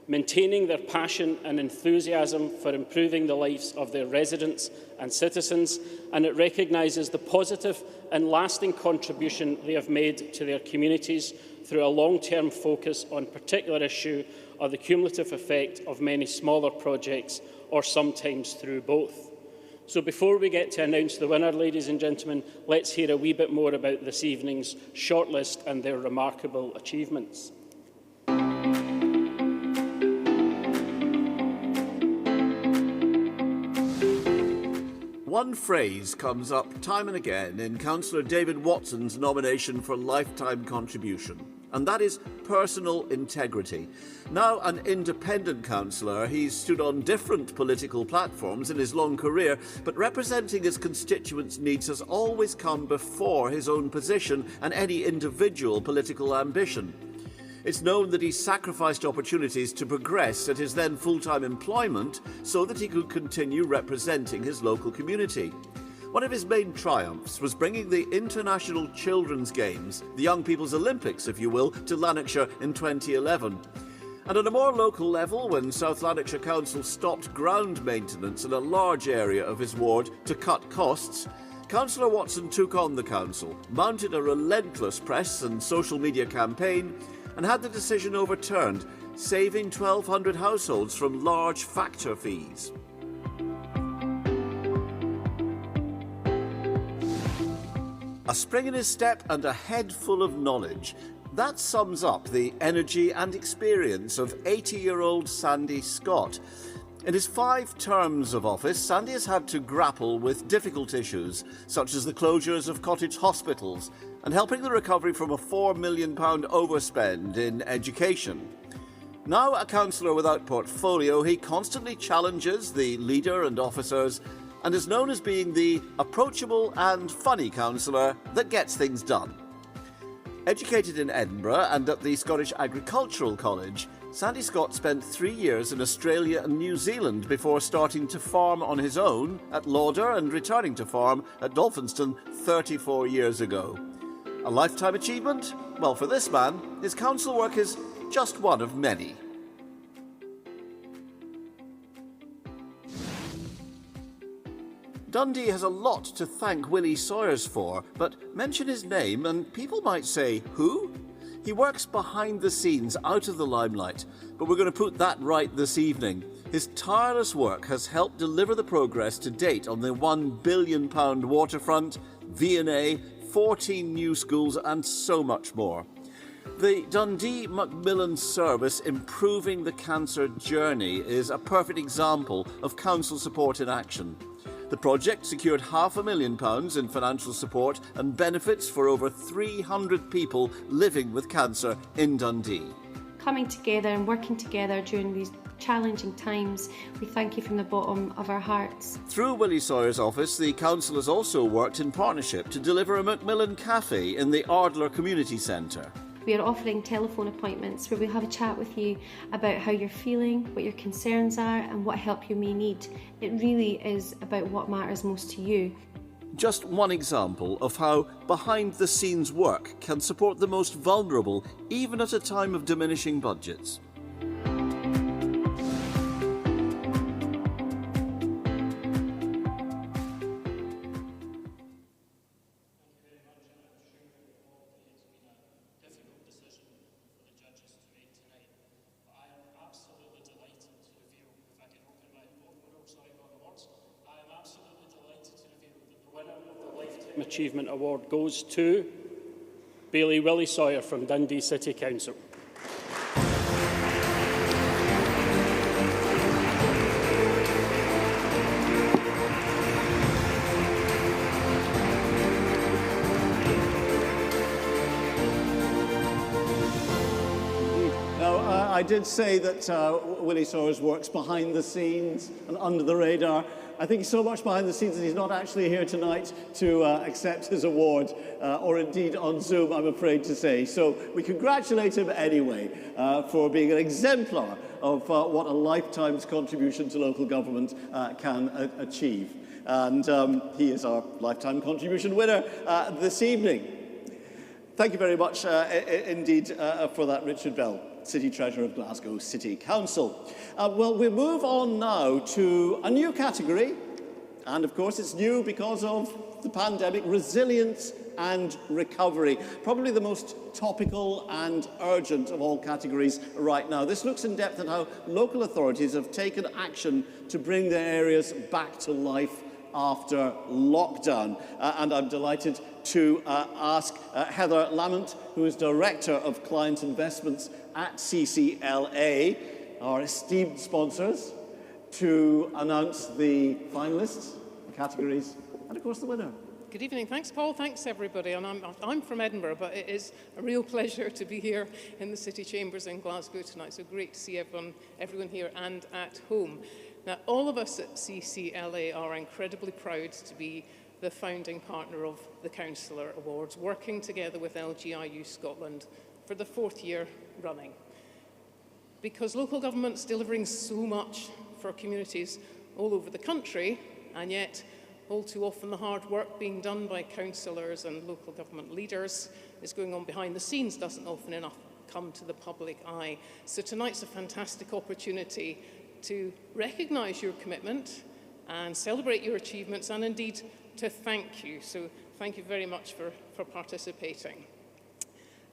S11: maintaining their passion and enthusiasm for improving the lives of their residents and citizens, and it recognises the positive and lasting contribution they have made to their communities through a long-term focus on particular issue or the cumulative effect of many smaller projects, or sometimes through both. So before we get to announce the winner, ladies and gentlemen, let's hear a wee bit more about this evening's shortlist and their remarkable achievements.
S6: One phrase comes up time and again in Councillor David Watson's nomination for Lifetime Contribution, and that is personal integrity. Now an independent councillor, he's stood on different political platforms in his long career, but representing his constituents' needs has always come before his own position and any individual political ambition. It's known that he sacrificed opportunities to progress at his then full-time employment so that he could continue representing his local community. One of his main triumphs was bringing the International Children's Games, the Young People's Olympics, if you will, to Lanarkshire in 2011. And on a more local level, when South Lanarkshire Council stopped ground maintenance in a large area of his ward to cut costs, Councillor Watson took on the council, mounted a relentless press and social media campaign, and had the decision overturned, saving 1,200 households from large factor fees. A spring in his step and a head full of knowledge. That sums up the energy and experience of 80-year-old Sandy Scott. In his 5 terms of office, Sandy has had to grapple with difficult issues, such as the closures of cottage hospitals and helping the recovery from a £4 million overspend in education. Now a councillor without portfolio, he constantly challenges the leader and officers and is known as being the approachable and funny councillor that gets things done. Educated in Edinburgh and at the Scottish Agricultural College, Sandy Scott spent 3 years in Australia and New Zealand before starting to farm on his own at Lauder and returning to farm at Dolphinston 34 years ago. A lifetime achievement? Well, for this man, his council work is just one of many. Dundee has a lot to thank Willie Sawyers for, but mention his name and people might say, who? He works behind the scenes, out of the limelight, but we're going to put that right this evening. His tireless work has helped deliver the progress to date on the £1 billion waterfront, V&A, 14 new schools and so much more. The Dundee Macmillan Service Improving the Cancer Journey is a perfect example of council support in action. The project secured £500,000 in financial support and benefits for over 300 people living with cancer in Dundee.
S12: Coming together and working together during these challenging times, we thank you from the bottom of our hearts.
S6: Through Willie Sawyer's office, the council has also worked in partnership to deliver a Macmillan Cafe in the Ardler Community Centre.
S12: We are offering telephone appointments where we have a chat with you about how you're feeling, what your concerns are and what help you may need. It really is about what matters most to you.
S6: Just one example of how behind-the-scenes work can support the most vulnerable, even at a time of diminishing budgets.
S11: difficult decision for the judges to make tonight, but I am absolutely delighted Achievement Award goes to Bailey Willie Sawyer from Dundee City Council.
S1: I did say that Willie Sawyers works behind the scenes and under the radar. I think he's so much behind the scenes that he's not actually here tonight to accept his award, or indeed on Zoom, I'm afraid to say. So we congratulate him anyway for being an exemplar of what a lifetime's contribution to local government can achieve. And he is our lifetime contribution winner this evening. Thank you very much indeed for that, Richard Bell, City Treasurer of Glasgow City Council. Well, we move on now to a new category, and of course it's new because of the pandemic: resilience and recovery. Probably the most topical and urgent of all categories right now. This looks in depth at how local authorities have taken action to bring their areas back to life after lockdown. And I'm delighted to ask Heather Lamont, who is Director of Client Investments at CCLA, our esteemed sponsors, to announce the finalists, the categories, and of course the winner.
S13: Good evening. Thanks, Paul. Thanks, everybody. And I'm from Edinburgh, but it is a real pleasure to be here in the City Chambers in Glasgow tonight. So great to see everyone here and at home. Now, all of us at CCLA are incredibly proud to be the founding partner of the Cllr Awards, working together with LGIU Scotland for the 4th year running. Because local government's delivering so much for communities all over the country, and yet all too often the hard work being done by councillors and local government leaders is going on behind the scenes, doesn't often enough come to the public eye. So tonight's a fantastic opportunity to recognise your commitment and celebrate your achievements, and indeed to thank you. So thank you very much for participating.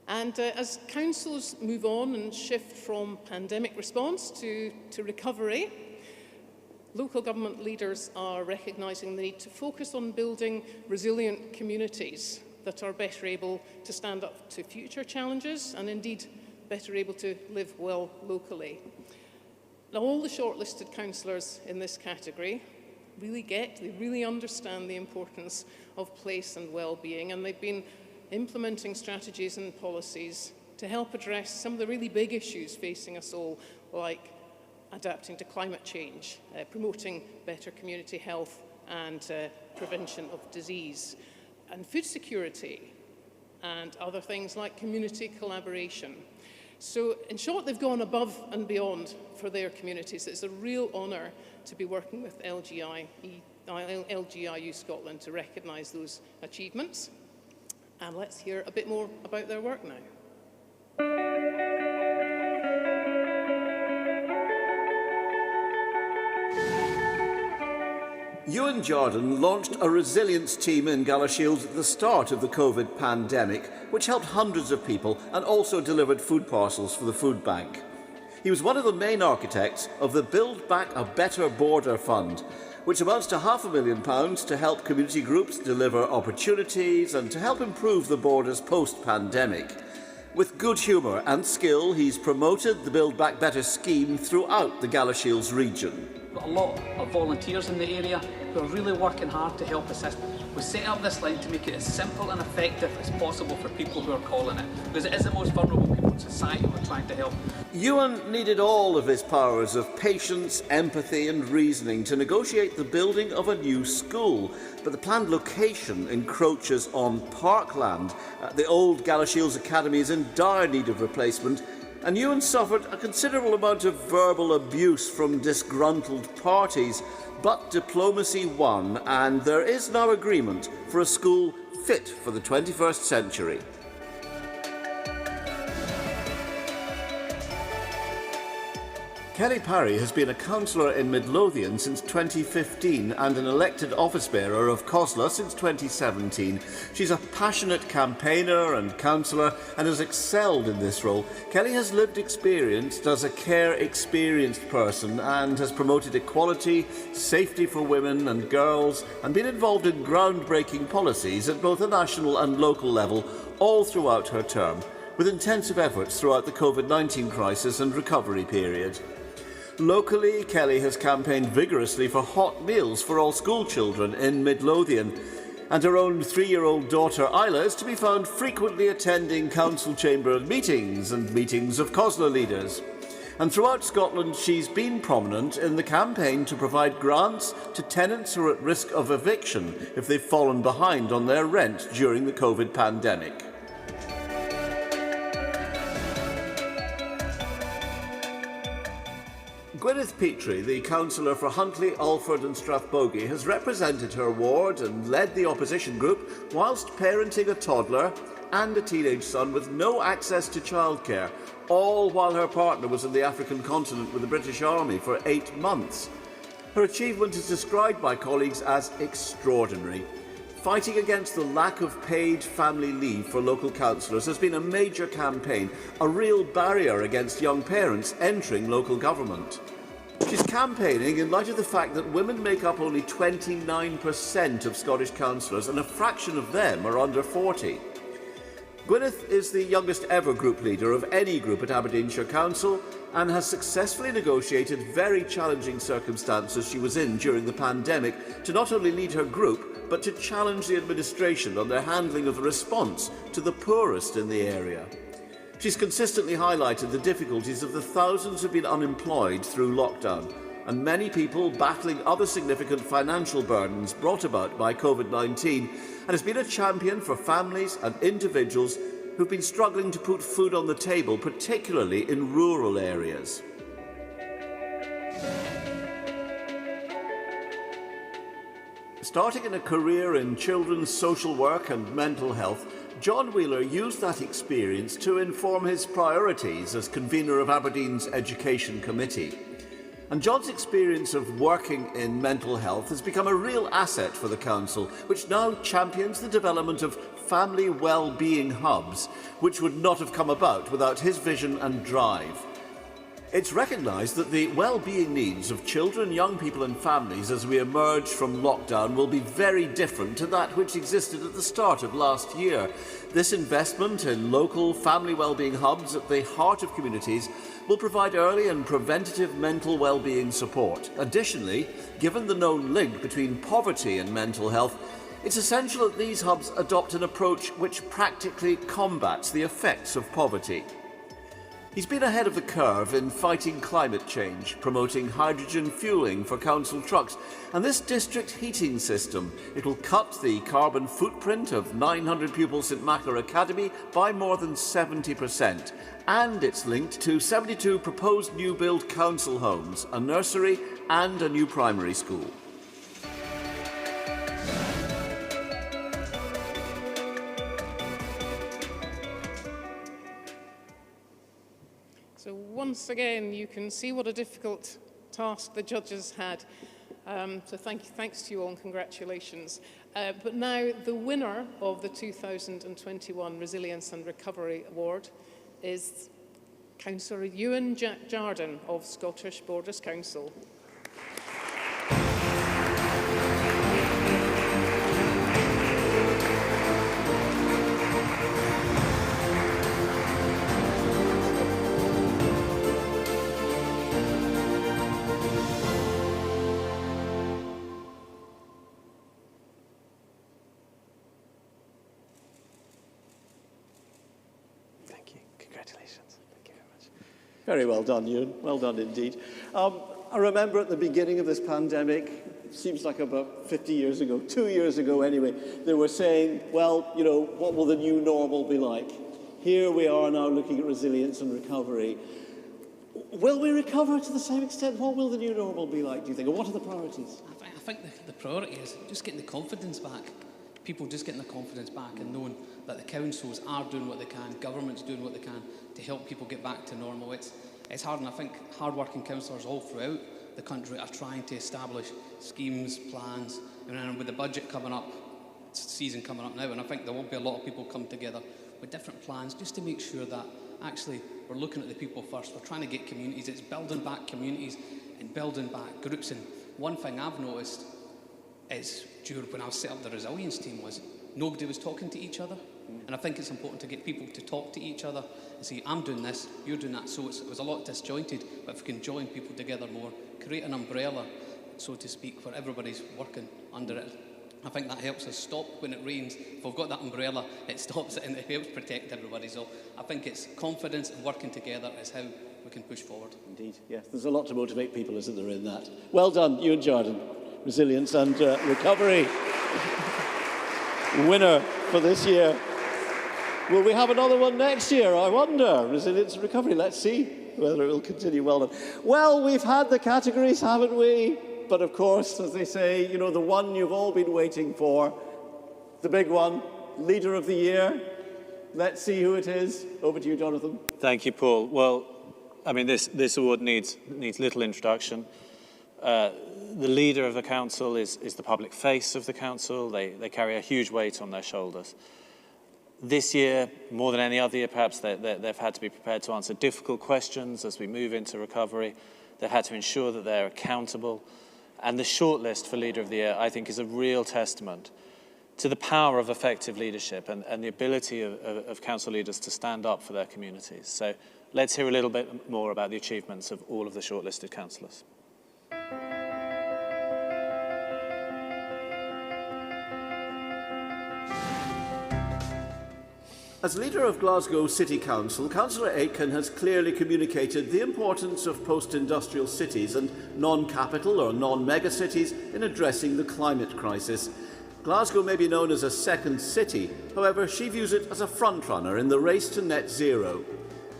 S13: And as councils move on and shift from pandemic response to recovery, local government leaders are recognising the need to focus on building resilient communities that are better able to stand up to future challenges and indeed better able to live well locally. Now, all the shortlisted councillors in this category they really understand the importance of place and well-being, and they've been implementing strategies and policies to help address some of the really big issues facing us all, like adapting to climate change, promoting better community health and prevention of disease, and food security, and other things like community collaboration. So, in short, they've gone above and beyond for their communities. It's a real honour to be working with LGIU Scotland to recognise those achievements. And let's hear a bit more about their work now.
S6: Ewan Jordan launched a resilience team in Galashiels at the start of the COVID pandemic, which helped hundreds of people and also delivered food parcels for the food bank. He was one of the main architects of the Build Back a Better Border Fund, which amounts to £500,000 to help community groups deliver opportunities and to help improve the borders post-pandemic. With good humour and skill, he's promoted the Build Back Better scheme throughout the Galashiels region.
S14: We've got a lot of volunteers in the area who are really working hard to help assist. We set up this line to make it as simple and effective as possible for people who are calling it, because it is the most vulnerable people in society we're trying to help.
S6: Ewan needed all of his powers of patience, empathy and reasoning to negotiate the building of a new school, but the planned location encroaches on parkland. The old Galashiels Academy is in dire need of replacement, and Ewan suffered a considerable amount of verbal abuse from disgruntled parties. But diplomacy won, and there is now agreement for a school fit for the 21st century. Kelly Parry has been a councillor in Midlothian since 2015 and an elected office bearer of Cllr since 2017. She's a passionate campaigner and councillor and has excelled in this role. Kelly has lived experience as a care-experienced person and has promoted equality, safety for women and girls, and been involved in groundbreaking policies at both a national and local level all throughout her term, with intensive efforts throughout the COVID-19 crisis and recovery period. Locally, Kelly has campaigned vigorously for hot meals for all school children in Midlothian, and her own 3-year-old daughter Isla is to be found frequently attending council chamber meetings and meetings of Cllr leaders. And throughout Scotland, she's been prominent in the campaign to provide grants to tenants who are at risk of eviction if they've fallen behind on their rent during the COVID pandemic. Gwyneth Petrie, the councillor for Huntly, Alford and Strathbogie, has represented her ward and led the opposition group whilst parenting a toddler and a teenage son with no access to childcare, all while her partner was in the African continent with the British Army for 8 months. Her achievement is described by colleagues as extraordinary. Fighting against the lack of paid family leave for local councillors has been a major campaign, a real barrier against young parents entering local government. She's campaigning in light of the fact that women make up only 29% of Scottish councillors and a fraction of them are under 40. Gwyneth is the youngest ever group leader of any group at Aberdeenshire Council and has successfully negotiated very challenging circumstances she was in during the pandemic to not only lead her group but to challenge the administration on their handling of the response to the poorest in the area. She's consistently highlighted the difficulties of the thousands who've been unemployed through lockdown and many people battling other significant financial burdens brought about by COVID-19, and has been a champion for families and individuals who've been struggling to put food on the table, particularly in rural areas. Starting in a career in children's social work and mental health, John Wheeler used that experience to inform his priorities as convener of Aberdeen's Education Committee. And John's experience of working in mental health has become a real asset for the council, which now champions the development of family well-being hubs, which would not have come about without his vision and drive. It's recognised that the well-being needs of children, young people and families as we emerge from lockdown will be very different to that which existed at the start of last year. This investment in local family well-being hubs at the heart of communities will provide early and preventative mental well-being support. Additionally, given the known link between poverty and mental health, it's essential that these hubs adopt an approach which practically combats the effects of poverty. He's been ahead of the curve in fighting climate change, promoting hydrogen fuelling for council trucks, and this district heating system. It'll cut the carbon footprint of 900 pupils St Cllr Academy by more than 70%, and it's linked to 72 proposed new build council homes, a nursery and a new primary school.
S13: So once again, you can see what a difficult task the judges had. So thanks to you all and congratulations. But now the winner of the 2021 Resilience and Recovery Award is Councillor Ewan Jardine of Scottish Borders Council.
S1: Very well done, Ewan. Well done indeed. I remember at the beginning of this pandemic, it seems like about 50 years ago, 2 years ago anyway, they were saying, well, you know, what will the new normal be like? Here we are now looking at resilience and recovery. Will we recover to the same extent? What will the new normal be like, do you think? Or what are the priorities?
S14: I think the priority is just getting the confidence back. People just getting the confidence back and knowing that the councils are doing what they can, government's doing what they can to help people get back to normal. It's hard, and I think hard-working councillors all throughout the country are trying to establish schemes, plans, and with the budget coming up, season coming up now, and I think there will be a lot of people come together with different plans just to make sure that actually we're looking at the people first. We're trying to get communities. It's building back communities and building back groups. And one thing I've noticed is when I set up the resilience team was nobody was talking to each other. And I think it's important to get people to talk to each other and say, I'm doing this, you're doing that. So it was a lot disjointed, but if we can join people together more, create an umbrella, so to speak, where everybody's working under it, I think that helps us stop when it rains. If we've got that umbrella, it stops it and it helps protect everybody. So I think it's confidence and working together is how we can push forward.
S1: Indeed, yes. There's a lot to motivate people, isn't there, in that? Well done, you and Jordan. Resilience and recovery winner for this year. Will we have another one next year? I wonder. Resilience and recovery. Let's see whether it will continue. Well done. Well, we've had the categories, haven't we? But of course, as they say, you know, the one you've all been waiting for, the big one, Leader of the Year. Let's see who it is. Over to you, Jonathan.
S16: Thank you, Paul. Well, I mean, this award needs little introduction. The leader of the council is the public face of the council. They carry a huge weight on their shoulders. This year, more than any other year, perhaps, they've had to be prepared to answer difficult questions as we move into recovery. They've had to ensure that they're accountable. And the shortlist for Leader of the Year, I think, is a real testament to the power of effective leadership and the ability of council leaders to stand up for their communities. So let's hear a little bit more about the achievements of all of the shortlisted councillors.
S6: As leader of Glasgow City Council, Councillor Aitken has clearly communicated the importance of post-industrial cities and non-capital or non-megacities in addressing the climate crisis. Glasgow may be known as a second city, however she views it as a frontrunner in the race to net zero.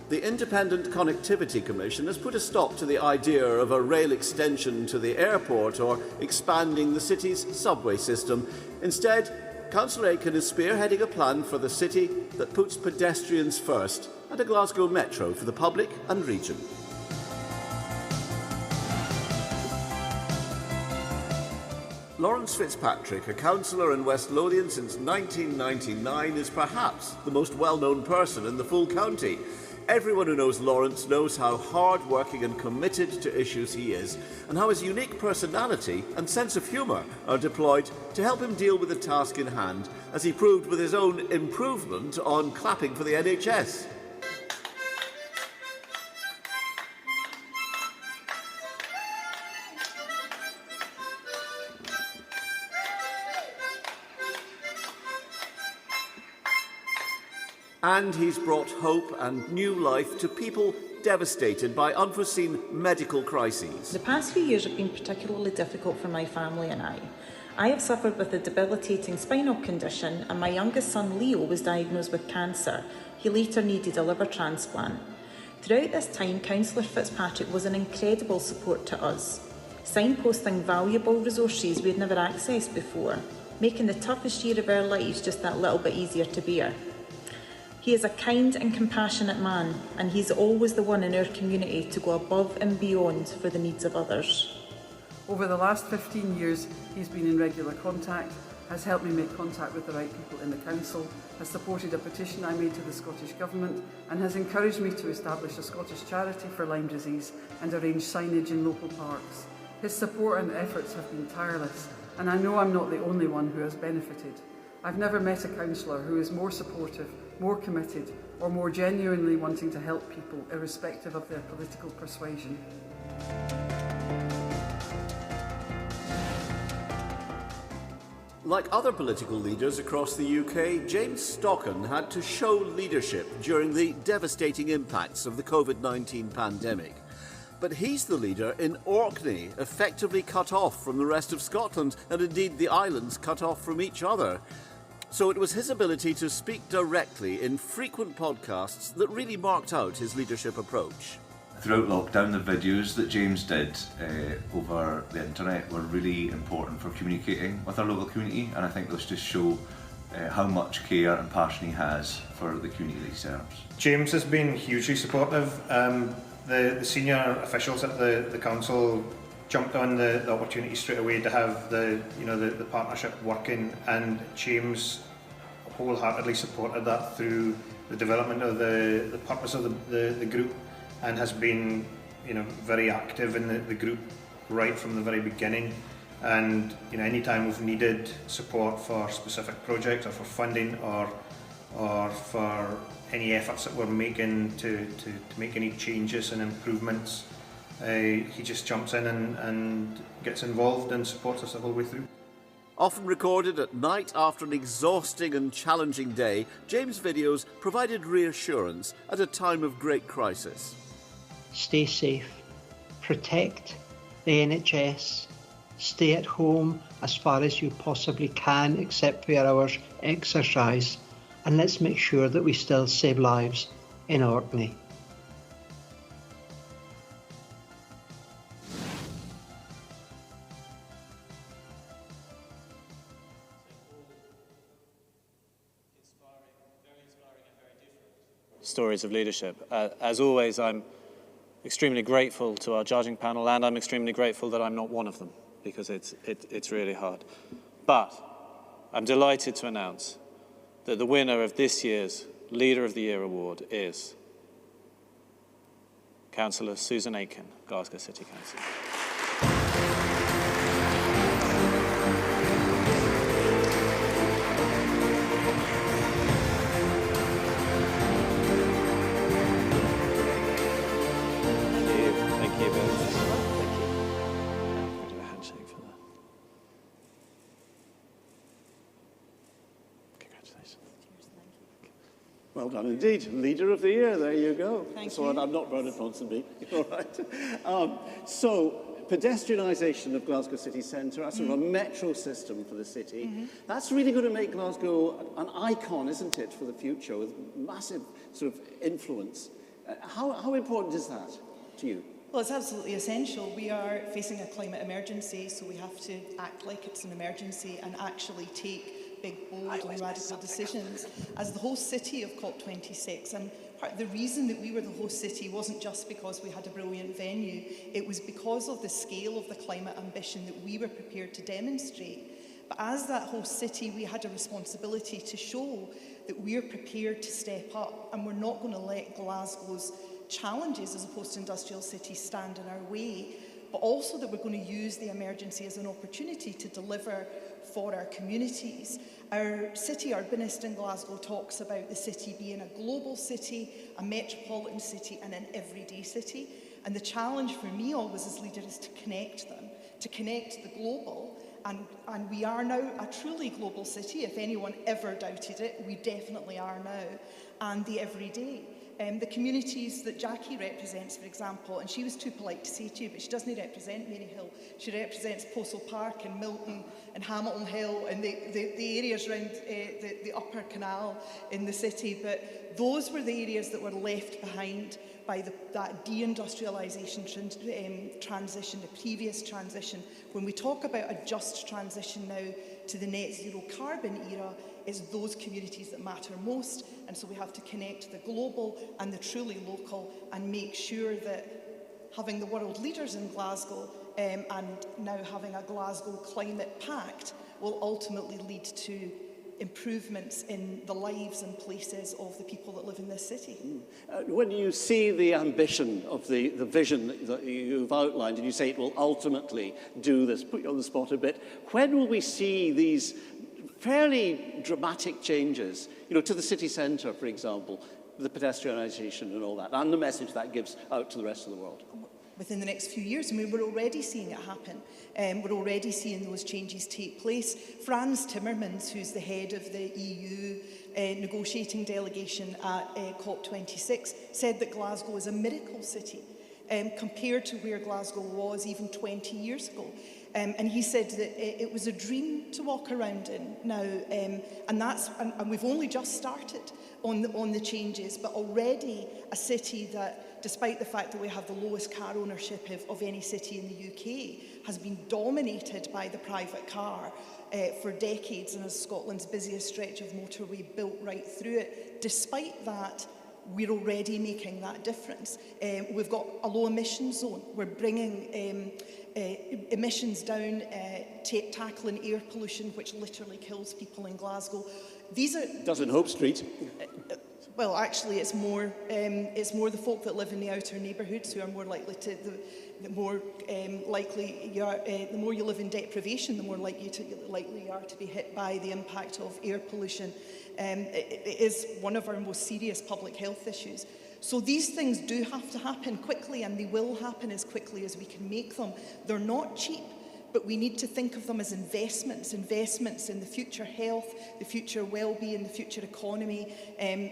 S6: The Independent Connectivity Commission has put a stop to the idea of a rail extension to the airport or expanding the city's subway system. Instead, Councillor Aitken is spearheading a plan for the city that puts pedestrians first and a Glasgow metro for the public and region. Lawrence Fitzpatrick, a councillor in West Lothian since 1999, is perhaps the most well-known person in the full county. Everyone who knows Lawrence knows how hard-working and committed to issues he is, and how his unique personality and sense of humour are deployed to help him deal with the task in hand, as he proved with his own improvement on clapping for the NHS. And he's brought hope and new life to people devastated by unforeseen medical crises.
S17: The past few years have been particularly difficult for my family and I. I have suffered with a debilitating spinal condition, and my youngest son Leo was diagnosed with cancer. He later needed a liver transplant. Throughout this time, Councillor Fitzpatrick was an incredible support to us, signposting valuable resources we had never accessed before, making the toughest year of our lives just that little bit easier to bear. He is a kind and compassionate man, and he's always the one in our community to go above and beyond for the needs of others.
S18: Over the last 15 years, he's been in regular contact, has helped me make contact with the right people in the council, has supported a petition I made to the Scottish Government, and has encouraged me to establish a Scottish charity for Lyme disease and arrange signage in local parks. His support and efforts have been tireless, and I know I'm not the only one who has benefited. I've never met a councillor who is more supportive, more committed, or more genuinely wanting to help people, irrespective of their political persuasion.
S6: Like other political leaders across the UK, James Stockan had to show leadership during the devastating impacts of the COVID-19 pandemic. But he's the leader in Orkney, effectively cut off from the rest of Scotland, and indeed the islands cut off from each other. So it was his ability to speak directly in frequent podcasts that really marked out his leadership approach.
S19: Throughout lockdown, the videos that James did over the internet were really important for communicating with our local community, and I think those just show how much care and passion he has for the community that he serves.
S20: James has been hugely supportive.
S3: The senior officials at the council jumped on the opportunity straight away to have the partnership working, and James wholeheartedly supported that through the development of the purpose of the group, and has been very active in the group right from the very beginning. And any time we've needed support for specific projects or for funding or for any efforts that we're making to make any changes and improvements, he just jumps in and gets involved and supports us the whole way through.
S6: Often recorded at night after an exhausting and challenging day, James' videos provided reassurance at a time of great crisis.
S15: Stay safe, protect the NHS, stay at home as far as you possibly can except for your hours exercise, and let's make sure that we still save lives in Orkney.
S16: Stories of leadership. As always, I'm extremely grateful to our judging panel, and I'm extremely grateful that I'm not one of them, because it's really hard. But I'm delighted to announce that the winner of this year's Leader of the Year award is Councillor Susan Aiken, Glasgow City Council.
S1: Well done indeed. Leader of the Year, there you go.
S20: Thank
S1: so
S20: you.
S1: I'm not Bernard Ponsonby. All right. So, pedestrianisation of Glasgow city centre, that's sort of a metro system for the city. That's really going to make Glasgow an icon, isn't it, for the future, with massive sort of influence. How important is that to you?
S20: Well, it's absolutely essential. We are facing a climate emergency, so we have to act like it's an emergency and actually take big, bold and radical decisions. As the host city of COP26, and part of the reason that we were the host city wasn't just because we had a brilliant venue, it was because of the scale of the climate ambition that we were prepared to demonstrate. But as that host city, we had a responsibility to show that we're prepared to step up, and we're not going to let Glasgow's challenges as a post-industrial city stand in our way, but also that we're going to use the emergency as an opportunity to deliver for our communities. Our city urbanist in Glasgow talks about the city being a global city, a metropolitan city and an everyday city. And the challenge for me always as leader is to connect them, to connect the global. And we are now a truly global city. If anyone ever doubted it, we definitely are now. And the everyday. The communities that Jackie represents, for example, and she was too polite to say to you, but she doesn't represent Maryhill. She represents Postle Park and Milton and Hamilton Hill and the areas around the upper canal in the city. But those were the areas that were left behind by that deindustrialisation transition, the previous transition. When we talk about a just transition now to the net zero carbon era, it's those communities that matter most, and so we have to connect the global and the truly local and make sure that having the world leaders in Glasgow and now having a Glasgow Climate Pact will ultimately lead to improvements in the lives and places of the people that live in this city.
S1: When you see the ambition of the vision that you've outlined, and you say it will ultimately do this, put you on the spot a bit, when will we see these fairly dramatic changes, to the city centre, for example, the pedestrianisation and all that, and the message that gives out to the rest of the world?
S20: Within the next few years, I mean, we're already seeing it happen. We're already seeing those changes take place. Frans Timmermans, who's the head of the EU negotiating delegation at COP26, said that Glasgow is a miracle city compared to where Glasgow was even 20 years ago. And he said that it was a dream to walk around in now, and we've only just started on the changes, but already a city that, despite the fact that we have the lowest car ownership of any city in the UK, has been dominated by the private car for decades and has Scotland's busiest stretch of motorway built right through it. Despite that, we're already making that difference. We've got a low emission zone. We're bringing emissions down, tackling air pollution, which literally kills people in Glasgow. These are...
S1: Doesn't Hope Street.
S20: Well, actually, it's more the folk that live in the outer neighbourhoods who are more likely to... The more likely you are, the more you live in deprivation, the more likely you are to be hit by the impact of air pollution. It is one of our most serious public health issues. So these things do have to happen quickly, and they will happen as quickly as we can make them. They're not cheap, but we need to think of them as investments in the future health, the future well-being, the future economy,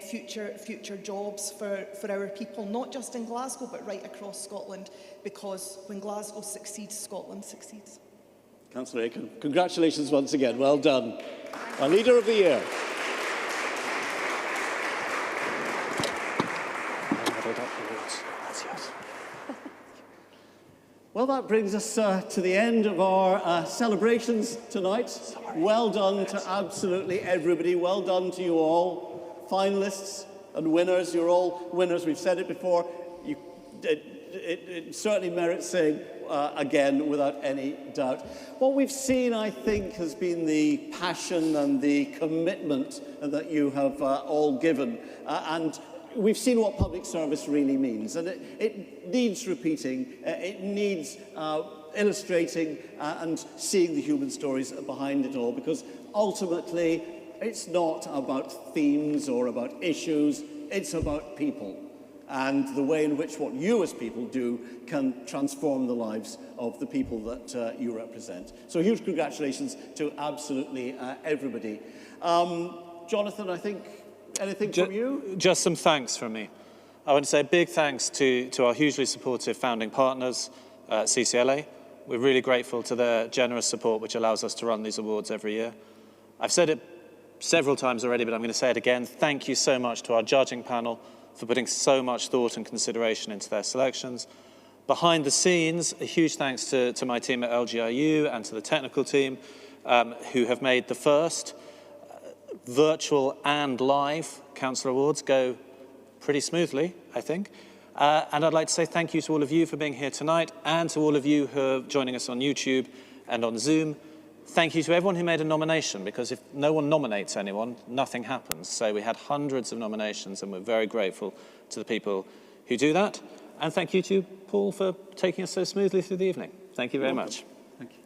S20: future jobs for our people, not just in Glasgow, but right across Scotland, because when Glasgow succeeds, Scotland succeeds.
S1: Councillor Aiken, congratulations once again. Well done. Our Leader of the Year. Well, that brings us to the end of our celebrations tonight. Well done to absolutely everybody. Well done to you all. Finalists and winners, you're all winners. We've said it before. It certainly merits saying again without any doubt. What we've seen, I think, has been the passion and the commitment that you have all given. And we've seen what public service really means, and it needs repeating, it needs illustrating and seeing the human stories behind it all, because ultimately it's not about themes or about issues, it's about people and the way in which what you as people do can transform the lives of the people that you represent. So huge congratulations to absolutely everybody. Jonathan, I think anything from you?
S16: Just some thanks from me. I want to say a big thanks to our hugely supportive founding partners, CCLA. We're really grateful to their generous support, which allows us to run these awards every year. I've said it several times already, but I'm going to say it again. Thank you so much to our judging panel for putting so much thought and consideration into their selections. Behind the scenes, a huge thanks to my team at LGIU and to the technical team who have made the first virtual and live Cllr Awards go pretty smoothly, I think. And I'd like to say thank you to all of you for being here tonight, and to all of you who are joining us on YouTube and on Zoom. Thank you to everyone who made a nomination, because if no one nominates anyone, nothing happens. So we had hundreds of nominations, and we're very grateful to the people who do that. And thank you to Paul for taking us so smoothly through the evening. Thank you very much.
S1: Thank you.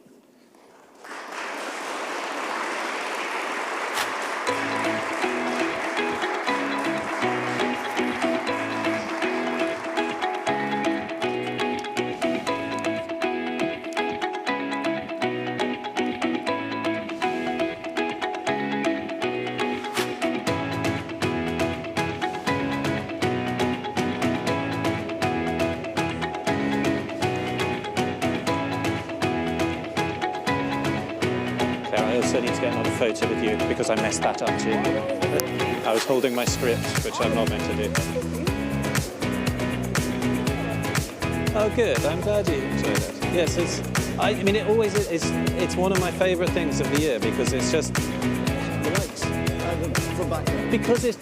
S16: Photo with you because I messed that up too. I was holding my script, which I'm not meant to do. Oh, good. I'm glad you enjoyed it. Yes, I mean, it always is. It's one of my favourite things of the year because it's just because it's